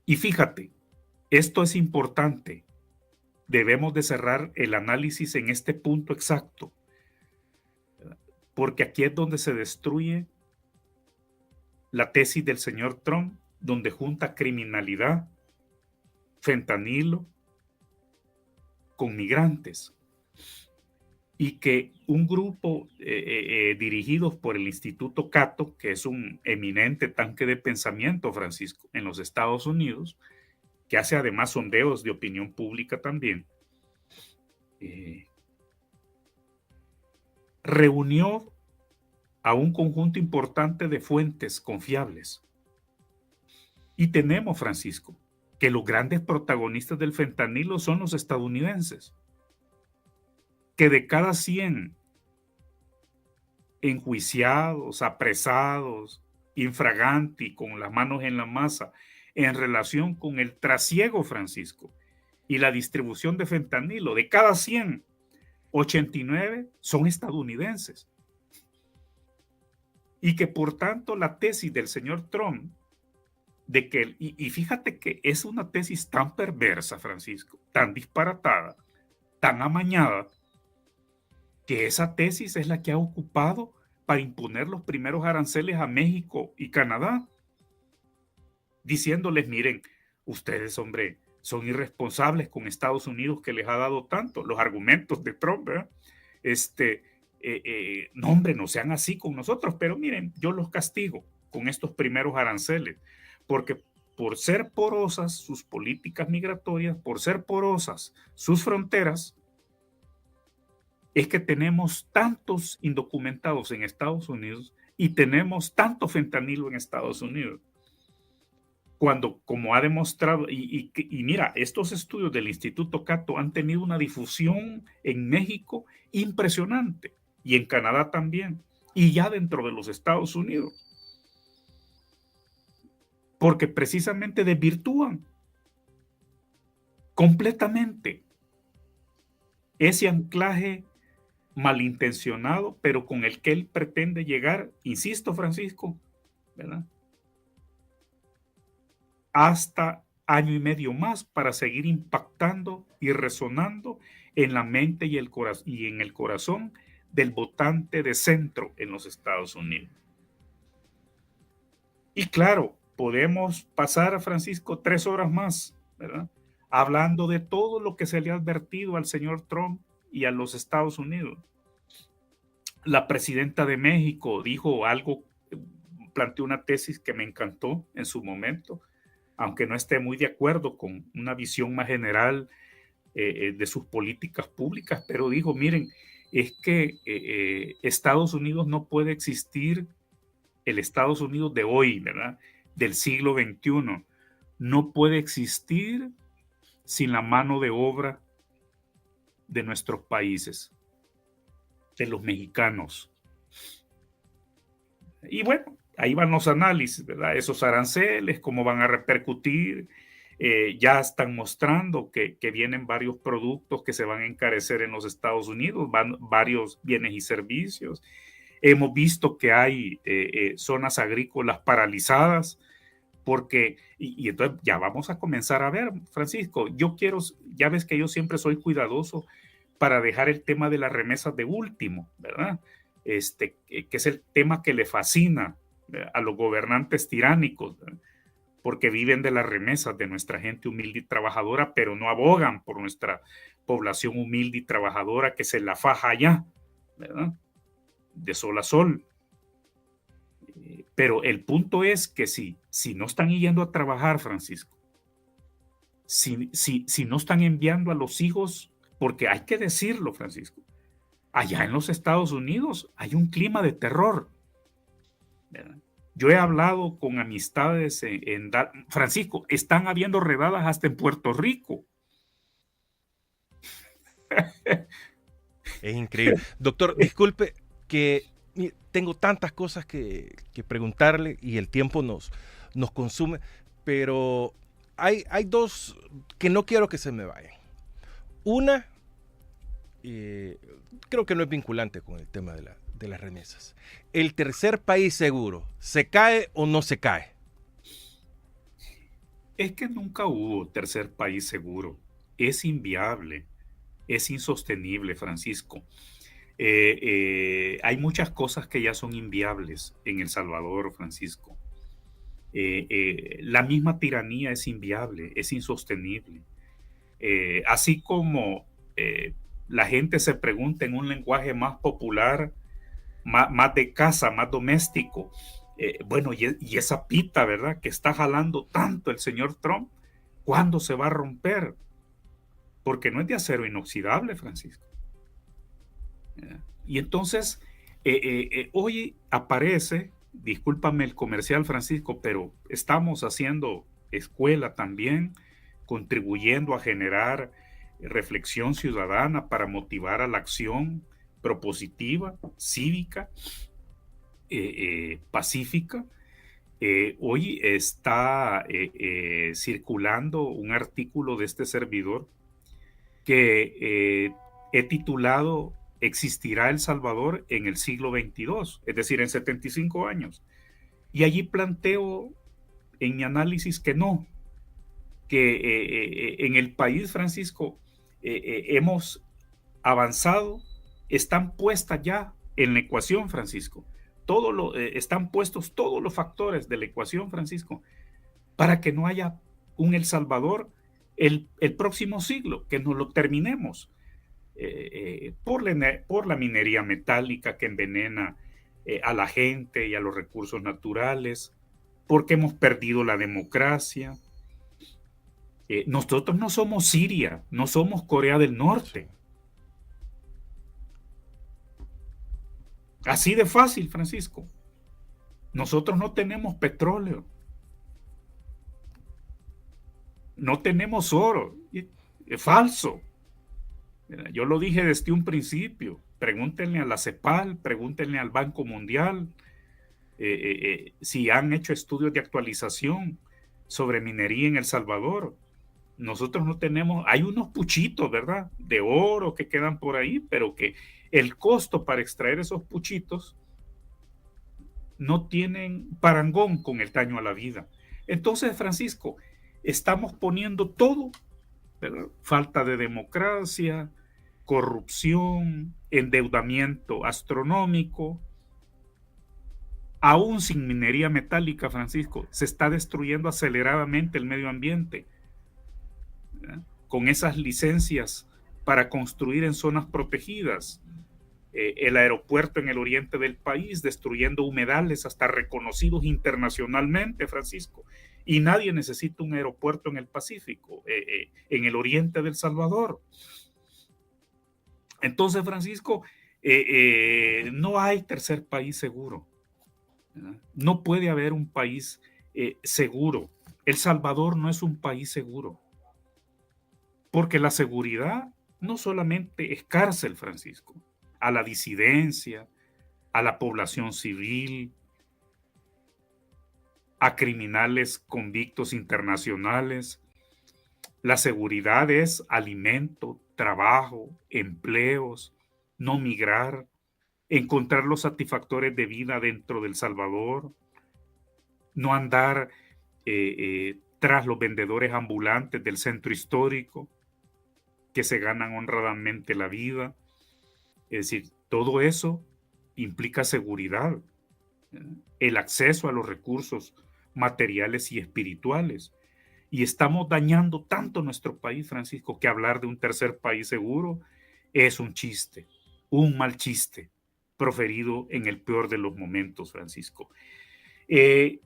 Y fíjate, esto es importante. Debemos de cerrar el análisis en este punto exacto, porque aquí es donde se destruye la tesis del señor Trump, donde junta criminalidad, fentanilo, con migrantes. Y que un grupo dirigidos por el Instituto Cato, que es un eminente tanque de pensamiento, Francisco, en los Estados Unidos, que hace además sondeos de opinión pública también, reunió a un conjunto importante de fuentes confiables. Y tenemos, Francisco, que los grandes protagonistas del fentanilo son los estadounidenses, que de cada 100 enjuiciados, apresados, infraganti, con las manos en la masa, en relación con el trasiego, Francisco, y la distribución de fentanilo, de cada 100, 89 son estadounidenses. Y que por tanto la tesis del señor Trump, de que, y fíjate que es una tesis tan perversa, Francisco, tan disparatada, tan amañada, que esa tesis es la que ha ocupado para imponer los primeros aranceles a México y Canadá, diciéndoles, miren, ustedes, hombre, son irresponsables con Estados Unidos que les ha dado tanto, los argumentos de Trump, ¿verdad? No, hombre, no sean así con nosotros, pero miren, yo los castigo con estos primeros aranceles, porque por ser porosas sus políticas migratorias, por ser porosas sus fronteras, es que tenemos tantos indocumentados en Estados Unidos y tenemos tanto fentanilo en Estados Unidos. Cuando, como ha demostrado, y mira, estos estudios del Instituto Cato han tenido una difusión en México impresionante y en Canadá también, y ya dentro de los Estados Unidos, porque precisamente desvirtúan completamente ese anclaje malintencionado, pero con el que él pretende llegar, insisto, Francisco, ¿verdad?, hasta año y medio más para seguir impactando y resonando en la mente y en el corazón del votante de centro en los Estados Unidos. Y claro, podemos pasar, Francisco, 3 horas más, ¿verdad? Hablando de todo lo que se le ha advertido al señor Trump y a los Estados Unidos. La presidenta de México dijo algo, planteó una tesis que me encantó en su momento, aunque no esté muy de acuerdo con una visión más general de sus políticas públicas, pero dijo, miren, es que Estados Unidos no puede existir, el Estados Unidos de hoy, ¿verdad? Del siglo XXI, no puede existir sin la mano de obra de nuestros países, de los mexicanos. Y bueno, ahí van los análisis, ¿verdad? Esos aranceles, cómo van a repercutir. Ya están mostrando que vienen varios productos que se van a encarecer en los Estados Unidos, van varios bienes y servicios. Hemos visto que hay zonas agrícolas paralizadas porque, y entonces ya vamos a comenzar a ver, Francisco, ya ves que yo siempre soy cuidadoso para dejar el tema de las remesas de último, ¿verdad? Que es el tema que le fascina a los gobernantes tiránicos, ¿verdad? Porque viven de las remesas de nuestra gente humilde y trabajadora, pero no abogan por nuestra población humilde y trabajadora que se la faja allá, ¿verdad? De sol a sol. Pero el punto es que si no están yendo a trabajar, Francisco, si no están enviando a los hijos, porque hay que decirlo, Francisco, allá en los Estados Unidos hay un clima de terror, ¿verdad? Yo he hablado con amistades Francisco, están habiendo redadas hasta en Puerto Rico. Es increíble. Doctor, disculpe que tengo tantas cosas que preguntarle y el tiempo nos consume, pero hay dos que no quiero que se me vayan. Una, creo que no es vinculante con el tema de las remesas. ¿El tercer país seguro se cae o no se cae? Es que nunca hubo tercer país seguro. Es inviable, es insostenible, Francisco. Hay muchas cosas que ya son inviables en El Salvador, Francisco. La misma tiranía es inviable, es insostenible. Así como la gente se pregunta en un lenguaje más popular, más de casa, más doméstico, bueno, y esa pita, ¿verdad? Que está jalando tanto el señor Trump, ¿cuándo se va a romper? Porque no es de acero inoxidable, Francisco. Y entonces, hoy aparece, discúlpame el comercial, Francisco, pero estamos haciendo escuela también, contribuyendo a generar reflexión ciudadana para motivar a la acción propositiva, cívica, pacífica. Hoy está circulando un artículo de este servidor que he titulado ¿Existirá El Salvador en el siglo XXII? Es decir, en 75 años. Y allí planteo en mi análisis que no, que en el país, Francisco, hemos avanzado, están puestas ya en la ecuación, Francisco. Están puestos todos los factores de la ecuación, Francisco, para que no haya un El Salvador el próximo siglo, que no lo terminemos. Por la minería metálica que envenena a la gente y a los recursos naturales, porque hemos perdido la democracia. Nosotros no somos Siria, no somos Corea del Norte. Así de fácil, Francisco. Nosotros no tenemos petróleo. No tenemos oro. Es falso. Yo lo dije desde un principio. Pregúntenle a la CEPAL, pregúntenle al Banco Mundial si han hecho estudios de actualización sobre minería en El Salvador. Nosotros no tenemos, hay unos puchitos, ¿verdad? De oro que quedan por ahí, pero que el costo para extraer esos puchitos no tienen parangón con el daño a la vida. Entonces, Francisco, estamos poniendo todo, ¿verdad? Falta de democracia, corrupción, endeudamiento astronómico, aún sin minería metálica, Francisco, se está destruyendo aceleradamente el medio ambiente, ¿verdad? Con esas licencias para construir en zonas protegidas, el aeropuerto en el oriente del país, destruyendo humedales hasta reconocidos internacionalmente, Francisco, y nadie necesita un aeropuerto en el Pacífico, en el oriente del Salvador. Entonces, Francisco, no hay tercer país seguro, ¿verdad? No puede haber un país seguro. El Salvador no es un país seguro, porque la seguridad no solamente es cárcel, Francisco, a la disidencia, a la población civil, a criminales convictos internacionales. La seguridad es alimento, trabajo, empleos, no migrar, encontrar los satisfactores de vida dentro del Salvador, no andar tras los vendedores ambulantes del centro histórico que se ganan honradamente la vida. Es decir, todo eso implica seguridad, el acceso a los recursos materiales y espirituales. Y estamos dañando tanto nuestro país, Francisco, que hablar de un tercer país seguro es un chiste, un mal chiste, proferido en el peor de los momentos, Francisco. ¿Qué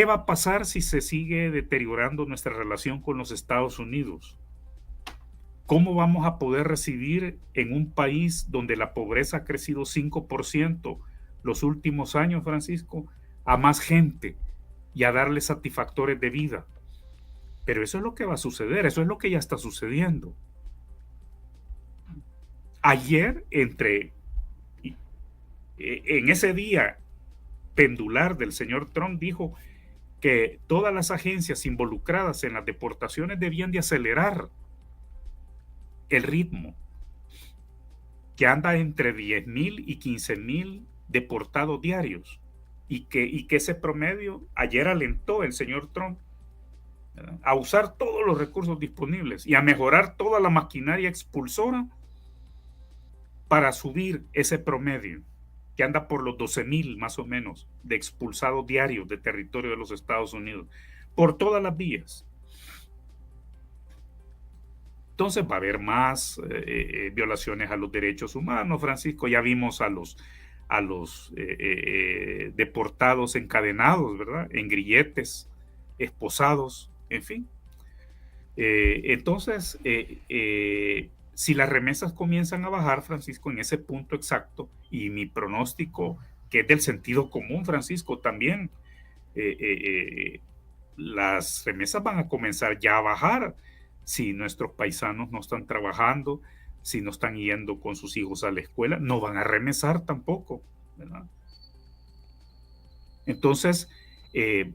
va a pasar si se sigue deteriorando nuestra relación con los Estados Unidos? ¿Cómo vamos a poder recibir en un país donde la pobreza ha crecido 5% los últimos años, Francisco, a más gente y a darle satisfactores de vida? Pero eso es lo que va a suceder, eso es lo que ya está sucediendo. Ayer, en ese día pendular del señor Trump, dijo que todas las agencias involucradas en las deportaciones debían de acelerar el ritmo, que anda entre 10,000 y 15,000 deportados diarios, y que ese promedio ayer alentó el señor Trump, ¿verdad?, a usar todos los recursos disponibles y a mejorar toda la maquinaria expulsora para subir ese promedio, que anda por los 12,000 más o menos de expulsados diarios de territorio de los Estados Unidos, por todas las vías. Entonces va a haber más violaciones a los derechos humanos, Francisco. Ya vimos a los deportados encadenados, ¿verdad?, en grilletes, esposados, en fin. Entonces, si las remesas comienzan a bajar, Francisco, en ese punto exacto, y mi pronóstico, que es del sentido común, Francisco, también, las remesas van a comenzar ya a bajar si nuestros paisanos no están trabajando, si no están yendo con sus hijos a la escuela, no van a remesar tampoco, ¿verdad? Entonces,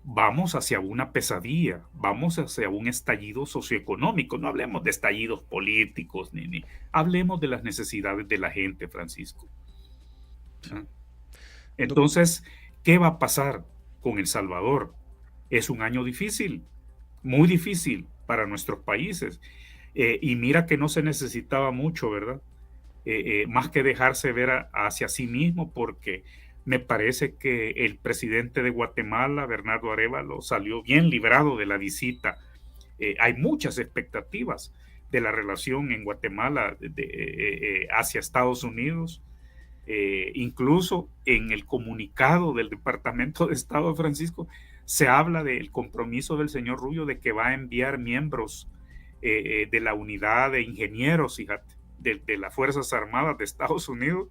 vamos hacia una pesadilla, vamos hacia un estallido socioeconómico. No hablemos de estallidos políticos, ni hablemos de las necesidades de la gente, Francisco. ¿Ah? Entonces, ¿qué va a pasar con El Salvador? Es un año difícil, muy difícil para nuestros países. Y mira que no se necesitaba mucho, ¿verdad? Más que dejarse ver hacia sí mismo, porque me parece que el presidente de Guatemala, Bernardo Arévalo, salió bien librado de la visita. Hay muchas expectativas de la relación en Guatemala hacia Estados Unidos. Incluso en el comunicado del Departamento de Estado de Francisco se habla del compromiso del señor Rubio de que va a enviar miembros de la unidad de ingenieros, fíjate, de las Fuerzas Armadas de Estados Unidos,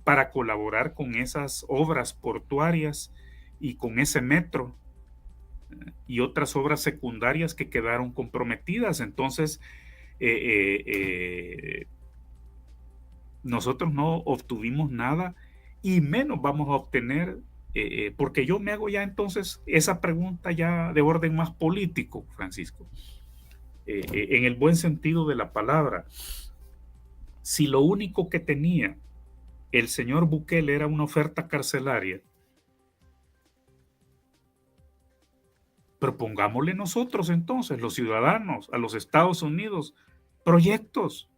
para colaborar con esas obras portuarias y con ese metro y otras obras secundarias que quedaron comprometidas. Entonces, nosotros no obtuvimos nada y menos vamos a obtener, porque yo me hago ya entonces esa pregunta ya de orden más político, Francisco, en el buen sentido de la palabra. Si lo único que tenía el señor Bukele era una oferta carcelaria, propongámosle nosotros entonces, los ciudadanos, a los Estados Unidos, proyectos.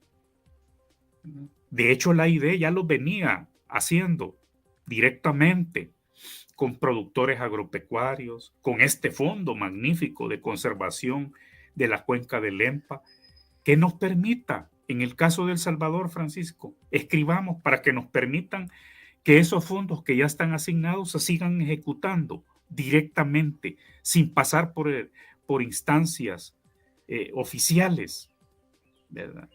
De hecho, la AID ya lo venía haciendo directamente con productores agropecuarios, con este fondo magnífico de conservación de la cuenca del Lempa, que nos permita, en el caso de El Salvador, Francisco, escribamos para que nos permitan que esos fondos que ya están asignados se sigan ejecutando directamente, sin pasar por instancias oficiales, ¿verdad?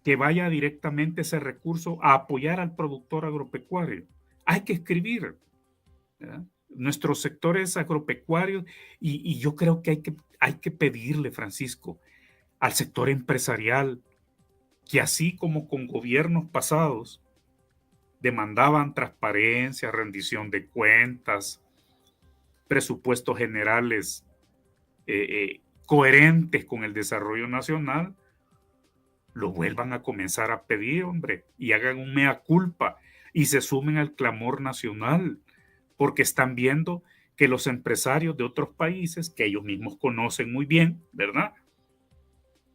Que vaya directamente ese recurso a apoyar al productor agropecuario. Hay que escribir, ¿verdad? Nuestros sectores agropecuarios, y yo creo que hay que pedirle, Francisco, al sector empresarial, que así como con gobiernos pasados demandaban transparencia, rendición de cuentas, presupuestos generales coherentes con el desarrollo nacional, lo vuelvan a comenzar a pedir, hombre, y hagan un mea culpa y se sumen al clamor nacional, porque están viendo que los empresarios de otros países, que ellos mismos conocen muy bien, ¿verdad?,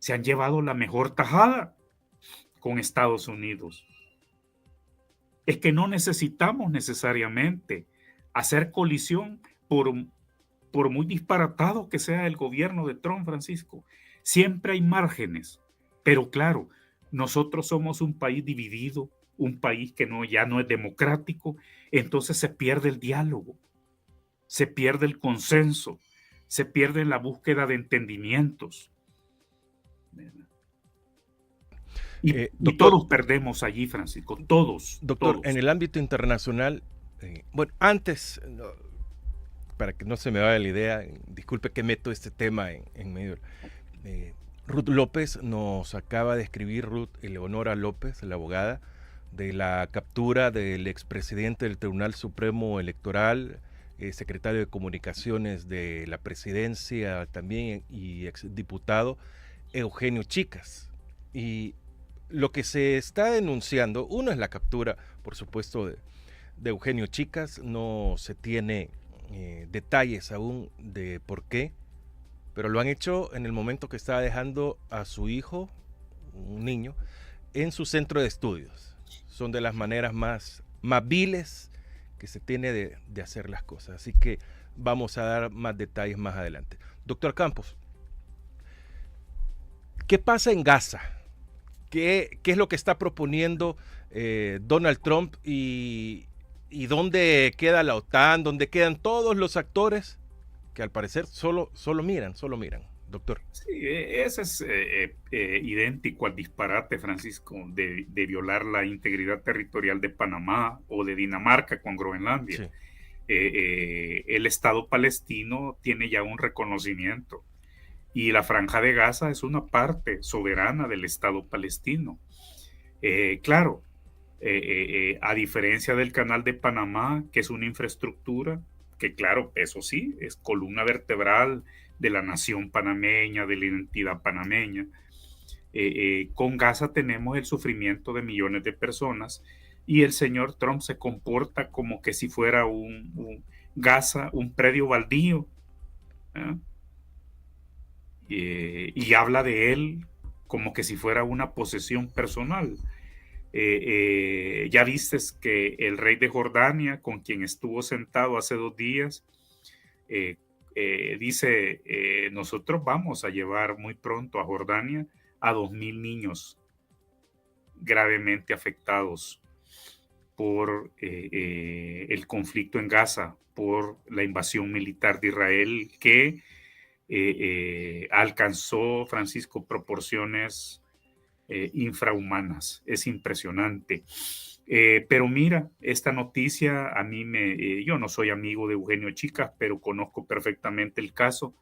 se han llevado la mejor tajada con Estados Unidos. Es que no necesitamos necesariamente hacer colisión por muy disparatado que sea el gobierno de Trump, Francisco. Siempre hay márgenes, pero claro, nosotros somos un país dividido, un país que ya no es democrático, entonces se pierde el diálogo, se pierde el consenso, se pierde la búsqueda de entendimientos. Y todos perdemos allí, Francisco, todos. Doctor, todos. En el ámbito internacional, bueno, antes, para que no se me vaya la idea, disculpe que meto este tema en medio. Ruth López nos acaba de escribir, Ruth Eleonora López, la abogada, de la captura del expresidente del Tribunal Supremo Electoral, secretario de Comunicaciones de la Presidencia también y exdiputado, Eugenio Chicas. Y lo que se está denunciando, uno es la captura, por supuesto, de Eugenio Chicas. No se tiene detalles aún de por qué, pero lo han hecho en el momento que estaba dejando a su hijo, un niño, en su centro de estudios. Son de las maneras más viles que se tiene de hacer las cosas. Así que vamos a dar más detalles más adelante. Doctor Campos, ¿qué pasa en Gaza? ¿Qué es lo que está proponiendo Donald Trump y dónde queda la OTAN, dónde quedan todos los actores que al parecer solo miran, doctor? Sí, ese es idéntico al disparate, Francisco, de violar la integridad territorial de Panamá o de Dinamarca con Groenlandia. Sí. El Estado palestino tiene ya un reconocimiento. Y la Franja de Gaza es una parte soberana del Estado palestino. Claro, a diferencia del Canal de Panamá, que es una infraestructura que, claro, eso sí, es columna vertebral de la nación panameña, de la identidad panameña. Con Gaza tenemos el sufrimiento de millones de personas y el señor Trump se comporta como que si fuera Gaza, un predio baldío. Y habla de él como que si fuera una posesión personal. Ya vistes que el rey de Jordania, con quien estuvo sentado hace 2 días, dice, nosotros vamos a llevar muy pronto a Jordania a 2,000 niños gravemente afectados por el conflicto en Gaza, por la invasión militar de Israel que alcanzó, Francisco, proporciones infrahumanas. Es impresionante. Pero mira, esta noticia a mí yo no soy amigo de Eugenio Chicas, pero conozco perfectamente el caso.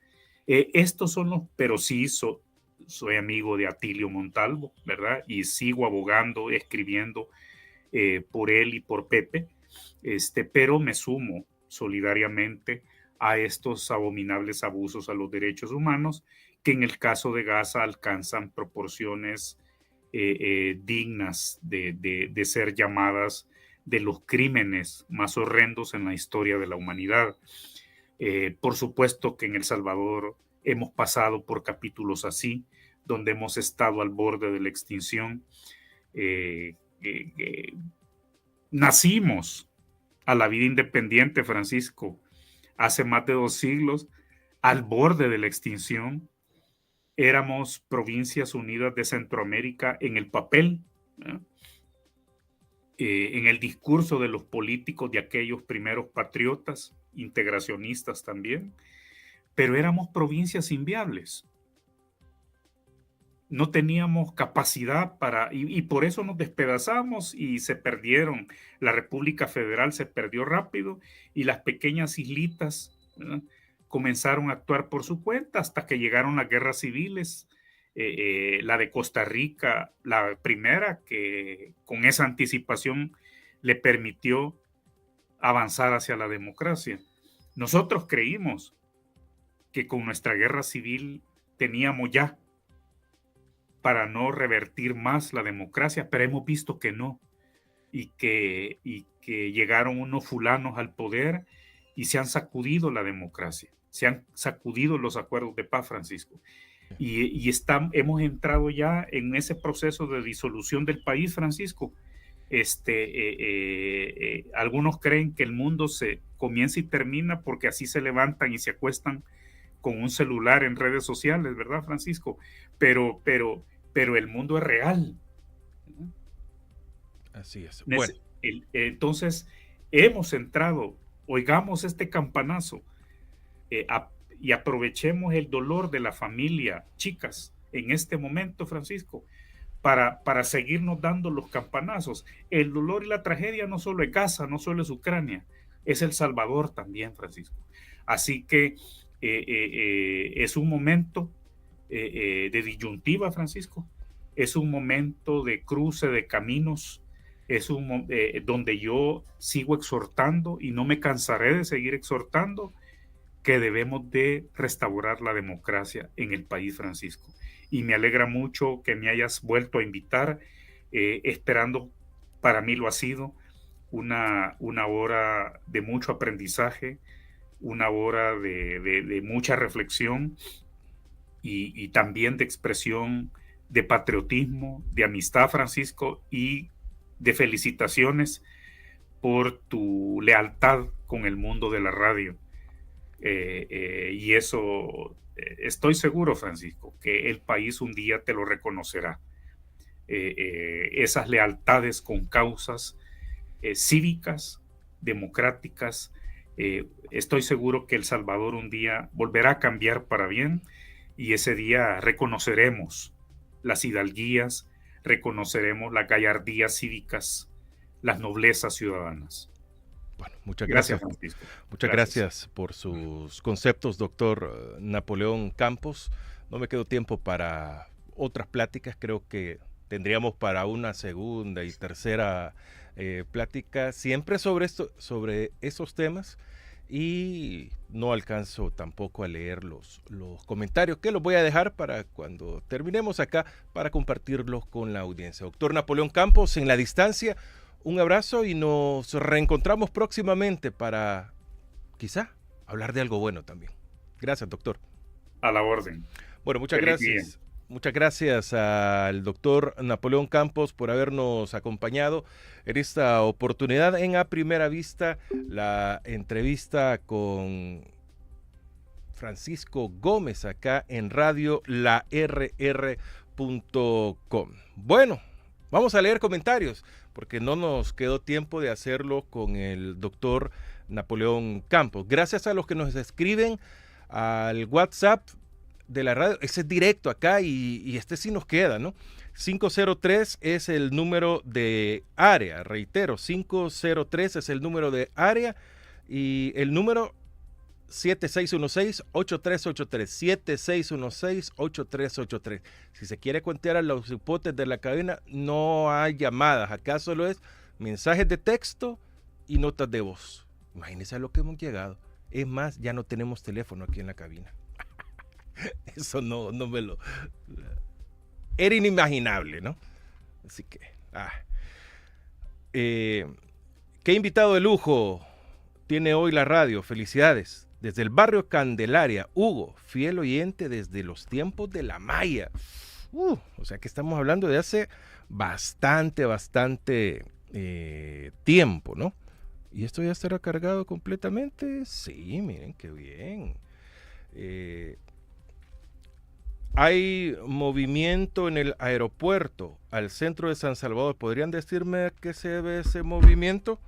Estos son los, pero sí soy amigo de Atilio Montalvo, ¿verdad? Y sigo abogando, escribiendo por él y por Pepe, pero me sumo solidariamente a estos abominables abusos a los derechos humanos que en el caso de Gaza alcanzan proporciones dignas de ser llamadas de los crímenes más horrendos en la historia de la humanidad. Por supuesto que en El Salvador hemos pasado por capítulos así, donde hemos estado al borde de la extinción. Nacimos a la vida independiente, Francisco, hace más de 2 siglos, al borde de la extinción. Éramos Provincias Unidas de Centroamérica en el papel, ¿eh? En el discurso de los políticos de aquellos primeros patriotas, integracionistas también, pero éramos provincias inviables. No teníamos capacidad y por eso nos despedazamos y se perdieron. La República Federal se perdió rápido y las pequeñas islitas, ¿verdad?, comenzaron a actuar por su cuenta hasta que llegaron las guerras civiles, la de Costa Rica, la primera, que con esa anticipación le permitió avanzar hacia la democracia. Nosotros creímos que con nuestra guerra civil teníamos ya para no revertir más la democracia, pero hemos visto que no, y que llegaron unos fulanos al poder y se han sacudido la democracia, se han sacudido los acuerdos de paz, Francisco, y hemos entrado ya en ese proceso de disolución del país, Francisco. Algunos creen que el mundo se comienza y termina porque así se levantan y se acuestan con un celular en redes sociales, ¿verdad, Francisco? Pero el mundo es real. Así es. Bueno. Entonces, hemos entrado, oigamos este campanazo y aprovechemos el dolor de la familia, chicas, en este momento, Francisco, para seguirnos dando los campanazos. El dolor y la tragedia no solo es Gaza, no solo es Ucrania, es El Salvador también, Francisco. Así que es un momento de disyuntiva, Francisco, es un momento de cruce de caminos, es donde yo sigo exhortando y no me cansaré de seguir exhortando que debemos de restaurar la democracia en el país, Francisco. Y me alegra mucho que me hayas vuelto a invitar, esperando, para mí lo ha sido, una hora de mucho aprendizaje, una hora de mucha reflexión y también de expresión de patriotismo, de amistad, Francisco, y de felicitaciones por tu lealtad con el mundo de la radio. Y eso, estoy seguro, Francisco, que el país un día te lo reconocerá. Esas lealtades con causas cívicas, democráticas, estoy seguro que El Salvador un día volverá a cambiar para bien, y ese día reconoceremos las hidalguías, reconoceremos las gallardías cívicas, las noblezas ciudadanas. Bueno, muchas gracias. Francisco. Muchas gracias por sus conceptos, doctor Napoleón Campos. No me quedó tiempo para otras pláticas, creo que tendríamos para una segunda y tercera plática siempre sobre esos temas, y no alcanzo tampoco a leer los comentarios, que los voy a dejar para cuando terminemos acá para compartirlos con la audiencia. Doctor Napoleón Campos, en la distancia, un abrazo y nos reencontramos próximamente para quizá hablar de algo bueno también. Gracias, doctor. A la orden. Bueno, muchas gracias. Muchas gracias al doctor Napoleón Campos por habernos acompañado en esta oportunidad en A Primera Vista, la entrevista con Francisco Gómez acá en radio LaRR.com. Bueno, vamos a leer comentarios porque no nos quedó tiempo de hacerlo con el doctor Napoleón Campos. Gracias a los que nos escriben al WhatsApp de la radio, ese es directo acá y este sí nos queda, ¿no? 503 es el número de área, reitero, 503 es el número de área y el número 7616-8383, 7616-8383. Si se quiere cuentear a los hipotes de la cadena, no hay llamadas, acá solo es mensajes de texto y notas de voz. Imagínense a lo que hemos llegado. Es más, ya no tenemos teléfono aquí en la cabina. Eso no me lo... Era inimaginable, ¿no? Así que... qué invitado de lujo tiene hoy la radio. Felicidades. Desde el barrio Candelaria, Hugo, fiel oyente desde los tiempos de la Maya. O sea que estamos hablando de hace bastante tiempo, ¿no? ¿Y esto ya estará cargado completamente? Sí, miren qué bien. Hay movimiento en el aeropuerto al centro de San Salvador. ¿Podrían decirme a qué se debe ese movimiento?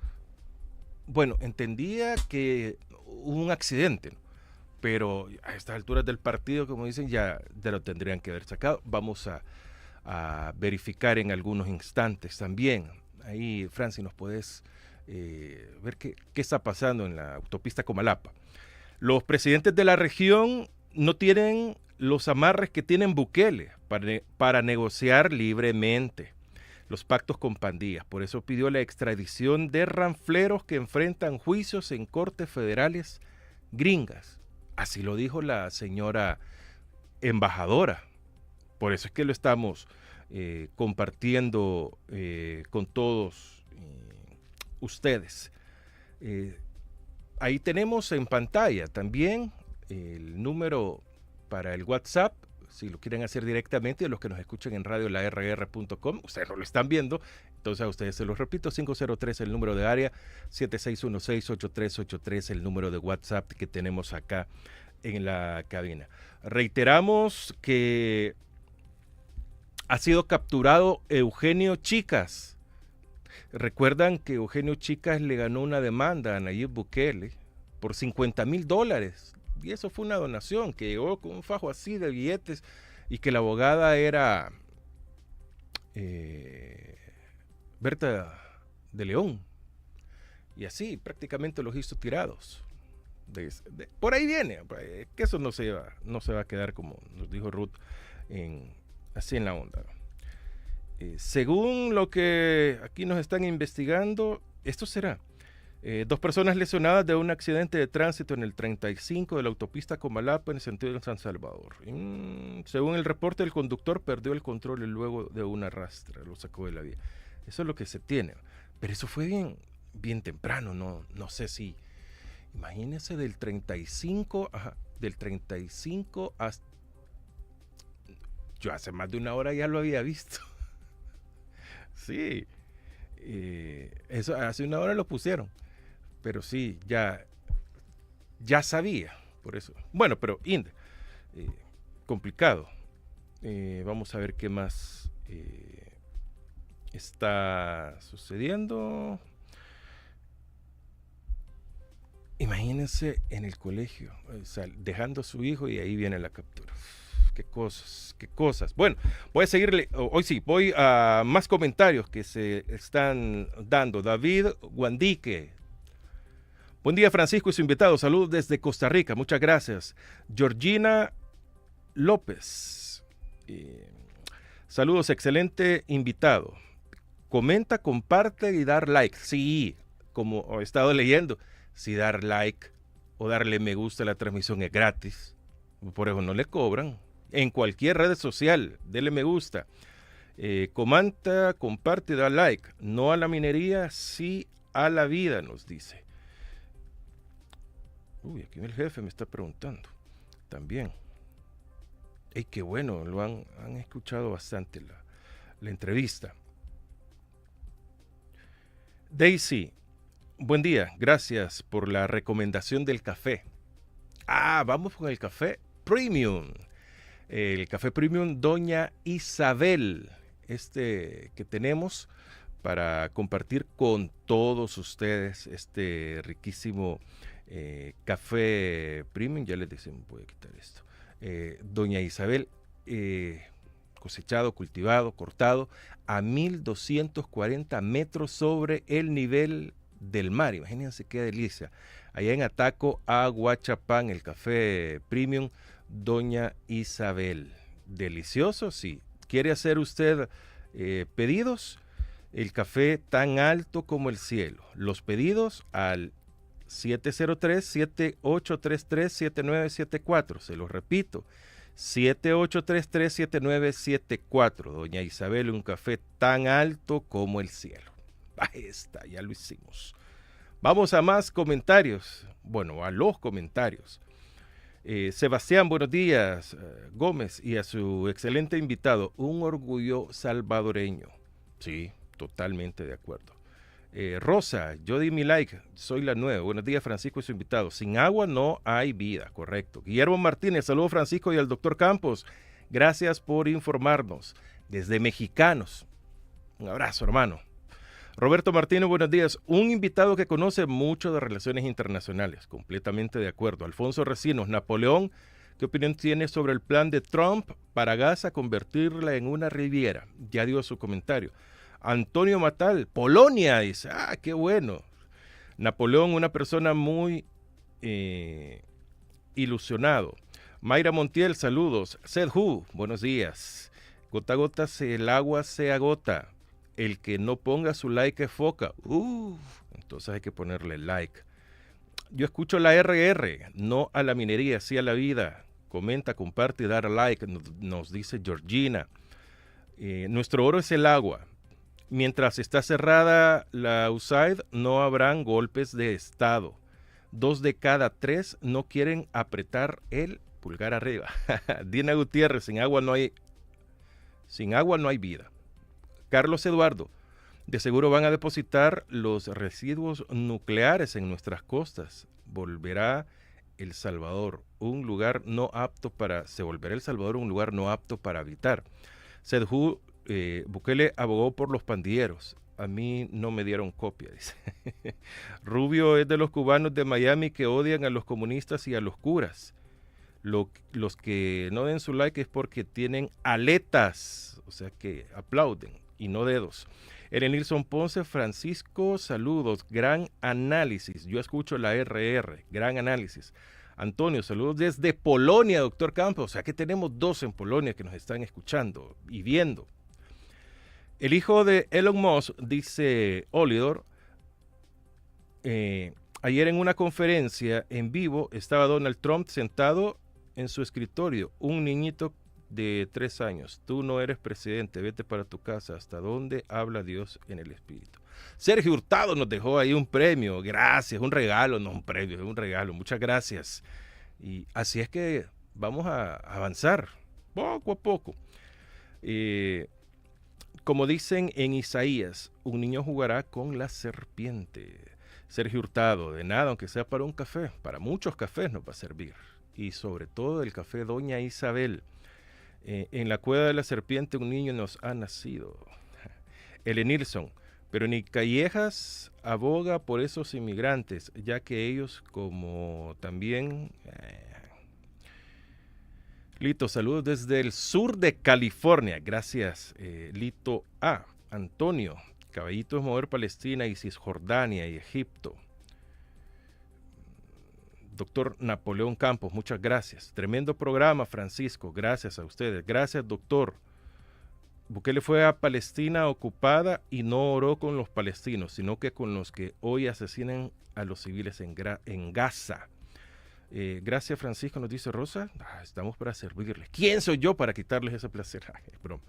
Bueno, entendía que hubo un accidente, ¿no? Pero a estas alturas del partido, como dicen, ya lo tendrían que haber sacado. Vamos a verificar en algunos instantes también. Ahí, Francis, nos puedes ver qué está pasando en la autopista Comalapa. Los presidentes de la región no tienen los amarres que tienen Bukele para negociar libremente los pactos con pandillas. Por eso pidió la extradición de ranfleros que enfrentan juicios en cortes federales gringas. Así lo dijo la señora embajadora. Por eso es que lo estamos compartiendo con todos ustedes. Ahí tenemos en pantalla también el número para el WhatsApp, si lo quieren hacer directamente, de los que nos escuchen en radio larr.com, ustedes no lo están viendo, entonces a ustedes se los repito, 503 el número de área, 7616-8383 el número de WhatsApp que tenemos acá en la cabina. Reiteramos que ha sido capturado Eugenio Chicas. Recuerdan que Eugenio Chicas le ganó una demanda a Nayib Bukele por $50,000. Y eso fue una donación que llegó con un fajo así de billetes y que la abogada era Berta de León. Y así prácticamente los hizo tirados. Por ahí viene, que eso no se va a quedar como nos dijo Ruth, así en la onda. Según lo que aquí nos están investigando, esto será 2 personas lesionadas de un accidente de tránsito en el 35 de la autopista Comalapa en el sentido de San Salvador. Según el reporte, el conductor perdió el control y luego de una arrastre lo sacó de la vía. Eso es lo que se tiene. Pero eso fue bien temprano, no sé si... Imagínense del 35 hasta... Yo hace más de una hora ya lo había visto. Sí. Eso hace una hora lo pusieron. Pero sí, ya sabía, por eso. Bueno, pero complicado. Vamos a ver qué más está sucediendo. Imagínense en el colegio, o sea, dejando a su hijo y ahí viene la captura. Qué cosas. Bueno, voy a seguirle, hoy sí, voy a más comentarios que se están dando. David Guandique. Buen día, Francisco y su invitado. Saludos desde Costa Rica. Muchas gracias. Georgina López. Saludos, excelente invitado. Comenta, comparte y dar like. Sí, como he estado leyendo, si dar like o darle me gusta a la transmisión es gratis, por eso no le cobran. En cualquier red social, dele me gusta. Comenta, comparte y da like. No a la minería, sí a la vida, nos dice. Uy, aquí el jefe me está preguntando también. Qué bueno, lo han escuchado bastante la entrevista. Daisy, buen día, gracias por la recomendación del café. Vamos con el café Premium. El café Premium Doña Isabel, que tenemos para compartir con todos ustedes, este riquísimo café Premium. Ya les decimos, voy a quitar esto. Doña Isabel, cosechado, cultivado, cortado a 1240 metros sobre el nivel del mar. Imagínense qué delicia. Allá en Ataco, Aguachapán, el café Premium Doña Isabel. Delicioso, sí. ¿Quiere hacer usted pedidos? El café tan alto como el cielo. Los pedidos al 703-7833-7974. Se los repito, 7833-7974. Doña Isabel, un café tan alto como el cielo. Ahí está, ya lo hicimos. Vamos a más comentarios. Bueno, a los comentarios. Sebastián, buenos días, Gómez, y a su excelente invitado, un orgullo salvadoreño. Sí, totalmente de acuerdo. Rosa, yo di mi like, soy la nueva. Buenos días, Francisco y su invitado. Sin agua no hay vida, correcto. Guillermo Martínez, saludos Francisco y al doctor Campos. Gracias por informarnos. Desde Mexicanos. Un abrazo, hermano. Roberto Martínez, buenos días. Un invitado que conoce mucho de relaciones internacionales. Completamente de acuerdo. Alfonso Recinos, Napoleón, ¿qué opinión tiene sobre el plan de Trump para Gaza convertirla en una riviera? Ya dio su comentario. Antonio Matal, Polonia, dice, qué bueno. Napoleón, una persona muy ilusionado. Mayra Montiel, saludos. Sedhu, buenos días. Gota a gota el agua se agota. El que no ponga su like es foca. Entonces hay que ponerle like. Yo escucho la RR, no a la minería, sí a la vida. Comenta, comparte y dar like, nos dice Georgina. Nuestro oro es el agua. Mientras está cerrada la USAID, no habrán golpes de Estado. 2 de cada 3 no quieren apretar el pulgar arriba. Dina Gutiérrez, sin agua no hay vida. Carlos Eduardo, de seguro van a depositar los residuos nucleares en nuestras costas. Se volverá El Salvador un lugar no apto para habitar. Sedhu, Bukele abogó por los pandilleros. A mí no me dieron copia, dice. Rubio es de los cubanos de Miami que odian a los comunistas y a los curas. Los que no den su like es porque tienen aletas, o sea que aplauden y no dedos. Erenilson Ponce, Francisco, saludos, gran análisis. Yo escucho la RR, gran análisis. Antonio, saludos desde Polonia, doctor Campos. O sea que tenemos 2 en Polonia que nos están escuchando y viendo. El hijo de Elon Musk, dice Olidor, ayer en una conferencia en vivo estaba Donald Trump sentado en su escritorio, un niñito de 3 años. Tú no eres presidente, vete para tu casa. ¿Hasta dónde habla Dios en el Espíritu? Sergio Hurtado nos dejó ahí un premio. Gracias, un regalo, no un premio, es un regalo. Muchas gracias. Y así es que vamos a avanzar poco a poco. Como dicen en Isaías, un niño jugará con la serpiente. Sergio Hurtado, de nada, aunque sea para un café, para muchos cafés nos va a servir. Y sobre todo el café Doña Isabel. En la cueva de la serpiente un niño nos ha nacido. Elenilson, pero ni Callejas aboga por esos inmigrantes, ya que ellos como también... Lito, saludos desde el sur de California. Gracias, Lito A. Antonio, Caballitos Mover Palestina y Cisjordania y Egipto. Doctor Napoleón Campos, muchas gracias. Tremendo programa, Francisco. Gracias a ustedes. Gracias, doctor. Bukele fue a Palestina ocupada y no oró con los palestinos, sino que con los que hoy asesinan a los civiles en Gaza. Gracias, Francisco, nos dice Rosa. Estamos para servirles. ¿Quién soy yo para quitarles ese placer? Broma.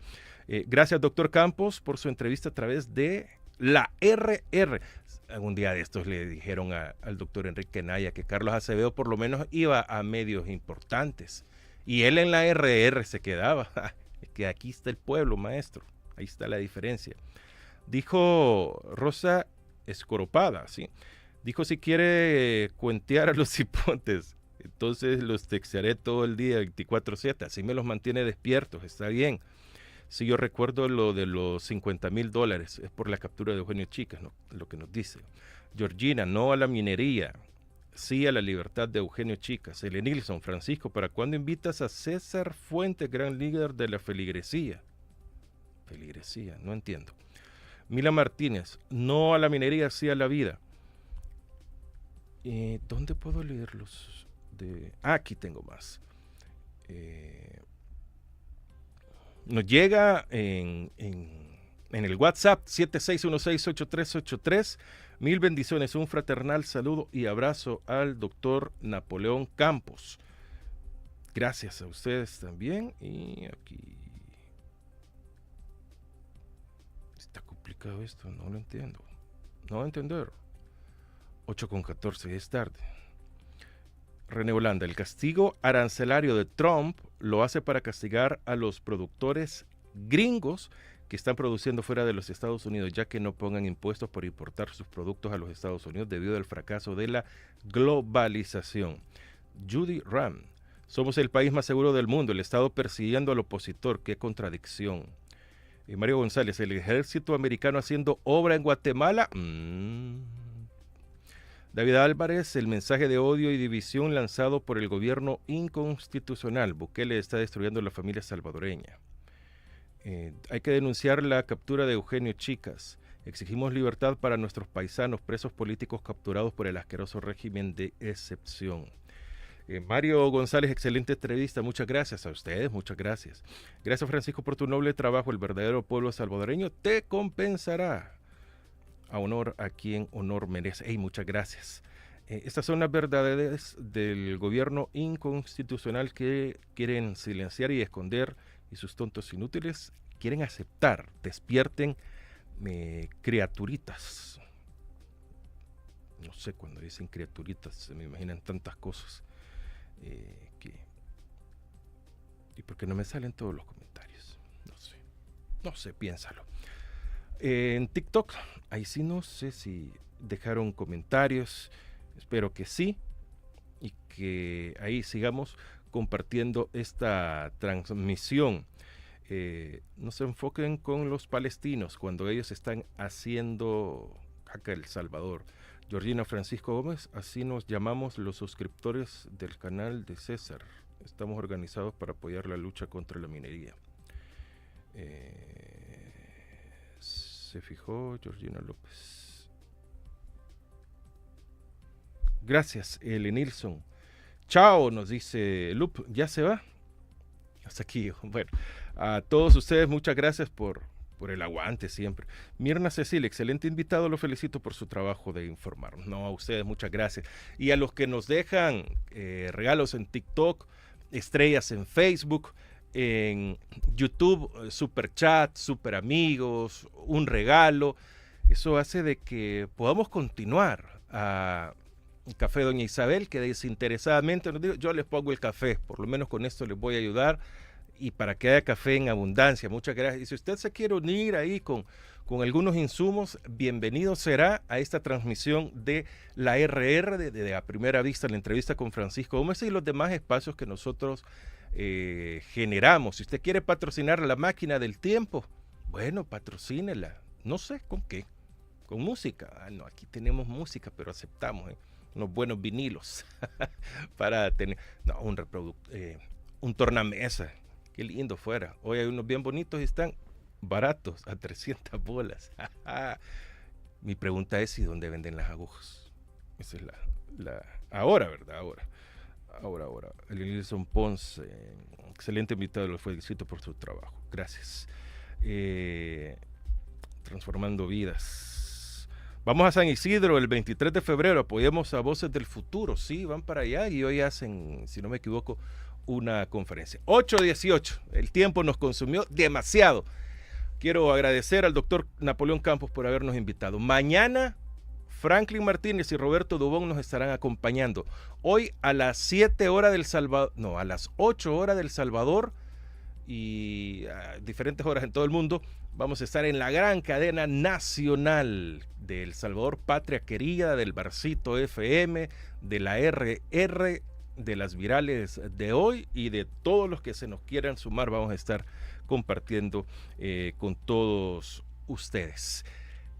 Gracias, doctor Campos, por su entrevista a través de la RR. Algún día de estos le dijeron al doctor Enrique Naya que Carlos Acevedo por lo menos iba a medios importantes y él en la RR se quedaba. Que aquí está el pueblo, maestro. Ahí está la diferencia. Dijo Rosa Escoropada, ¿sí? Dijo si quiere cuentear a los hipotes, entonces los textearé todo el día 24/7, así me los mantiene despiertos, está bien. Si yo recuerdo lo de los $50,000, es por la captura de Eugenio Chicas, ¿no? Lo que nos dice. Georgina, no a la minería, sí a la libertad de Eugenio Chicas. Elenilson, Francisco, ¿para cuándo invitas a César Fuentes, gran líder de la feligresía? Feligresía, no entiendo. Mila Martínez, no a la minería, sí a la vida. ¿Dónde puedo leerlos? Aquí tengo más. Nos llega en el WhatsApp 76168383. Mil bendiciones, un fraternal saludo y abrazo al doctor Napoleón Campos. Gracias a ustedes también. Y aquí está complicado esto, no lo entiendo. No voy a entender. 8:14, es tarde. René Holanda, el castigo arancelario de Trump lo hace para castigar a los productores gringos que están produciendo fuera de los Estados Unidos, ya que no pongan impuestos por importar sus productos a los Estados Unidos debido al fracaso de la globalización. Judy Ram, somos el país más seguro del mundo, el Estado persiguiendo al opositor, qué contradicción. Y Mario González, el ejército americano haciendo obra en Guatemala. David Álvarez, el mensaje de odio y división lanzado por el gobierno inconstitucional. Bukele está destruyendo la familia salvadoreña. Hay que denunciar la captura de Eugenio Chicas. Exigimos libertad para nuestros paisanos presos políticos capturados por el asqueroso régimen de excepción. Mario González, excelente entrevista. Muchas gracias a ustedes, muchas gracias. Gracias, Francisco, por tu noble trabajo. El verdadero pueblo salvadoreño te compensará. A honor a quien honor merece. Hey, muchas gracias. Estas son las verdades del gobierno inconstitucional que quieren silenciar y esconder, y sus tontos inútiles quieren aceptar. Despierten, criaturitas. No sé, cuando dicen criaturitas se me imaginan tantas cosas. ¿Y por qué no me salen todos los comentarios? No sé, piénsalo. En TikTok, ahí sí no sé si dejaron comentarios, espero que sí, y que ahí sigamos compartiendo esta transmisión. No se enfoquen con los palestinos cuando ellos están haciendo acá El Salvador. Georgina Francisco Gómez, así nos llamamos los suscriptores del canal de César. Estamos organizados para apoyar la lucha contra la minería. Se fijó Georgina López. Gracias, L. Nilsson. Chao, nos dice Lup. ¿Ya se va? Hasta aquí. Bueno, a todos ustedes muchas gracias por el aguante siempre. Mirna Cecilia, excelente invitado, lo felicito por su trabajo de informar. No, a ustedes muchas gracias. Y a los que nos dejan regalos en TikTok, estrellas en Facebook, en YouTube, super chat, super amigos, un regalo, eso hace de que podamos continuar. A Café Doña Isabel, que desinteresadamente nos dijo, yo les pongo el café, por lo menos con esto les voy a ayudar, y para que haya café en abundancia. Muchas gracias. Y si usted se quiere unir ahí con algunos insumos, bienvenido será a esta transmisión de la RR, de A Primera Vista, la entrevista con Francisco Gómez y los demás espacios que nosotros generamos. Si usted quiere patrocinar la máquina del tiempo, bueno, patrocínela. No sé con qué, con música. No, aquí tenemos música, pero aceptamos unos buenos vinilos para tener un tornamesa. Qué lindo fuera. Hoy hay unos bien bonitos y están baratos, a 300 bolas. Mi pregunta es, ¿y dónde venden las agujas? Esa es la ahora, ¿verdad? Ahora. Elison Ponce, excelente invitado, lo felicito por su trabajo. Gracias. Transformando vidas. Vamos a San Isidro el 23 de febrero, apoyemos a Voces del Futuro. Sí, van para allá y hoy hacen, si no me equivoco, una conferencia. 8:18, el tiempo nos consumió demasiado. Quiero agradecer al doctor Napoleón Campos por habernos invitado. Mañana Franklin Martínez y Roberto Dubón nos estarán acompañando. Hoy a las 7 horas del Salvador, no, a las 8 horas del Salvador y a diferentes horas en todo el mundo, vamos a estar en la gran cadena nacional de El Salvador, Patria Querida, del Barcito FM, de la RR, de las virales de hoy y de todos los que se nos quieran sumar. Vamos a estar compartiendo con todos ustedes.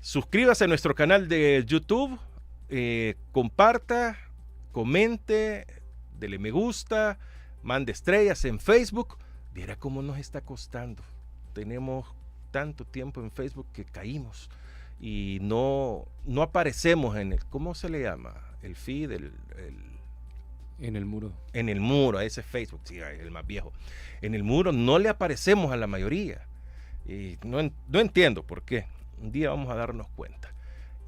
Suscríbase a nuestro canal de YouTube, comparta, comente, dele me gusta, mande estrellas en Facebook. Viera cómo nos está costando. Tenemos tanto tiempo en Facebook que caímos y no aparecemos en el, ¿cómo se le llama? El feed, en el muro. En el muro, a ese Facebook, sí, el más viejo. En el muro no le aparecemos a la mayoría. Y no entiendo por qué. Un día vamos a darnos cuenta.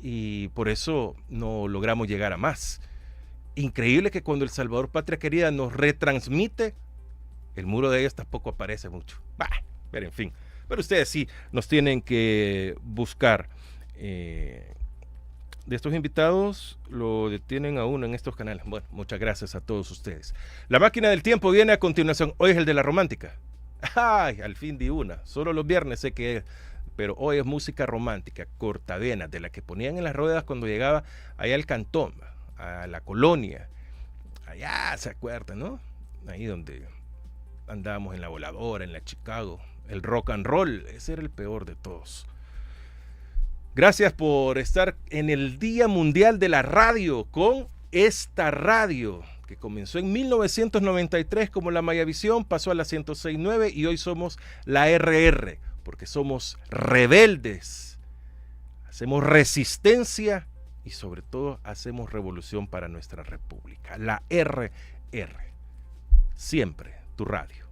Y por eso no logramos llegar a más. Increíble que cuando El Salvador Patria Querida nos retransmite, el muro de ellos tampoco aparece mucho. Pero en fin. Pero ustedes sí nos tienen que buscar de estos invitados lo detienen a uno en estos canales. Bueno, muchas gracias a todos ustedes. La máquina del tiempo viene a continuación. Hoy es el de la romántica. Ay, al fin de una. Solo los viernes sé que es, pero hoy es música romántica, cortavenas, de la que ponían en las ruedas cuando llegaba allá al cantón, a la colonia. Allá, ¿se acuerdan, no? Ahí donde andábamos en la Voladora, en la Chicago. El rock and roll, ese era el peor de todos. Gracias por estar en el Día Mundial de la Radio con esta radio que comenzó en 1993 como la Mayavisión, pasó a la 106.9 y hoy somos la RR, porque somos rebeldes, hacemos resistencia y sobre todo hacemos revolución para nuestra república. La RR, siempre tu radio.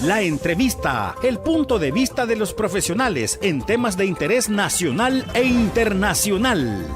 La entrevista, el punto de vista de los profesionales en temas de interés nacional e internacional.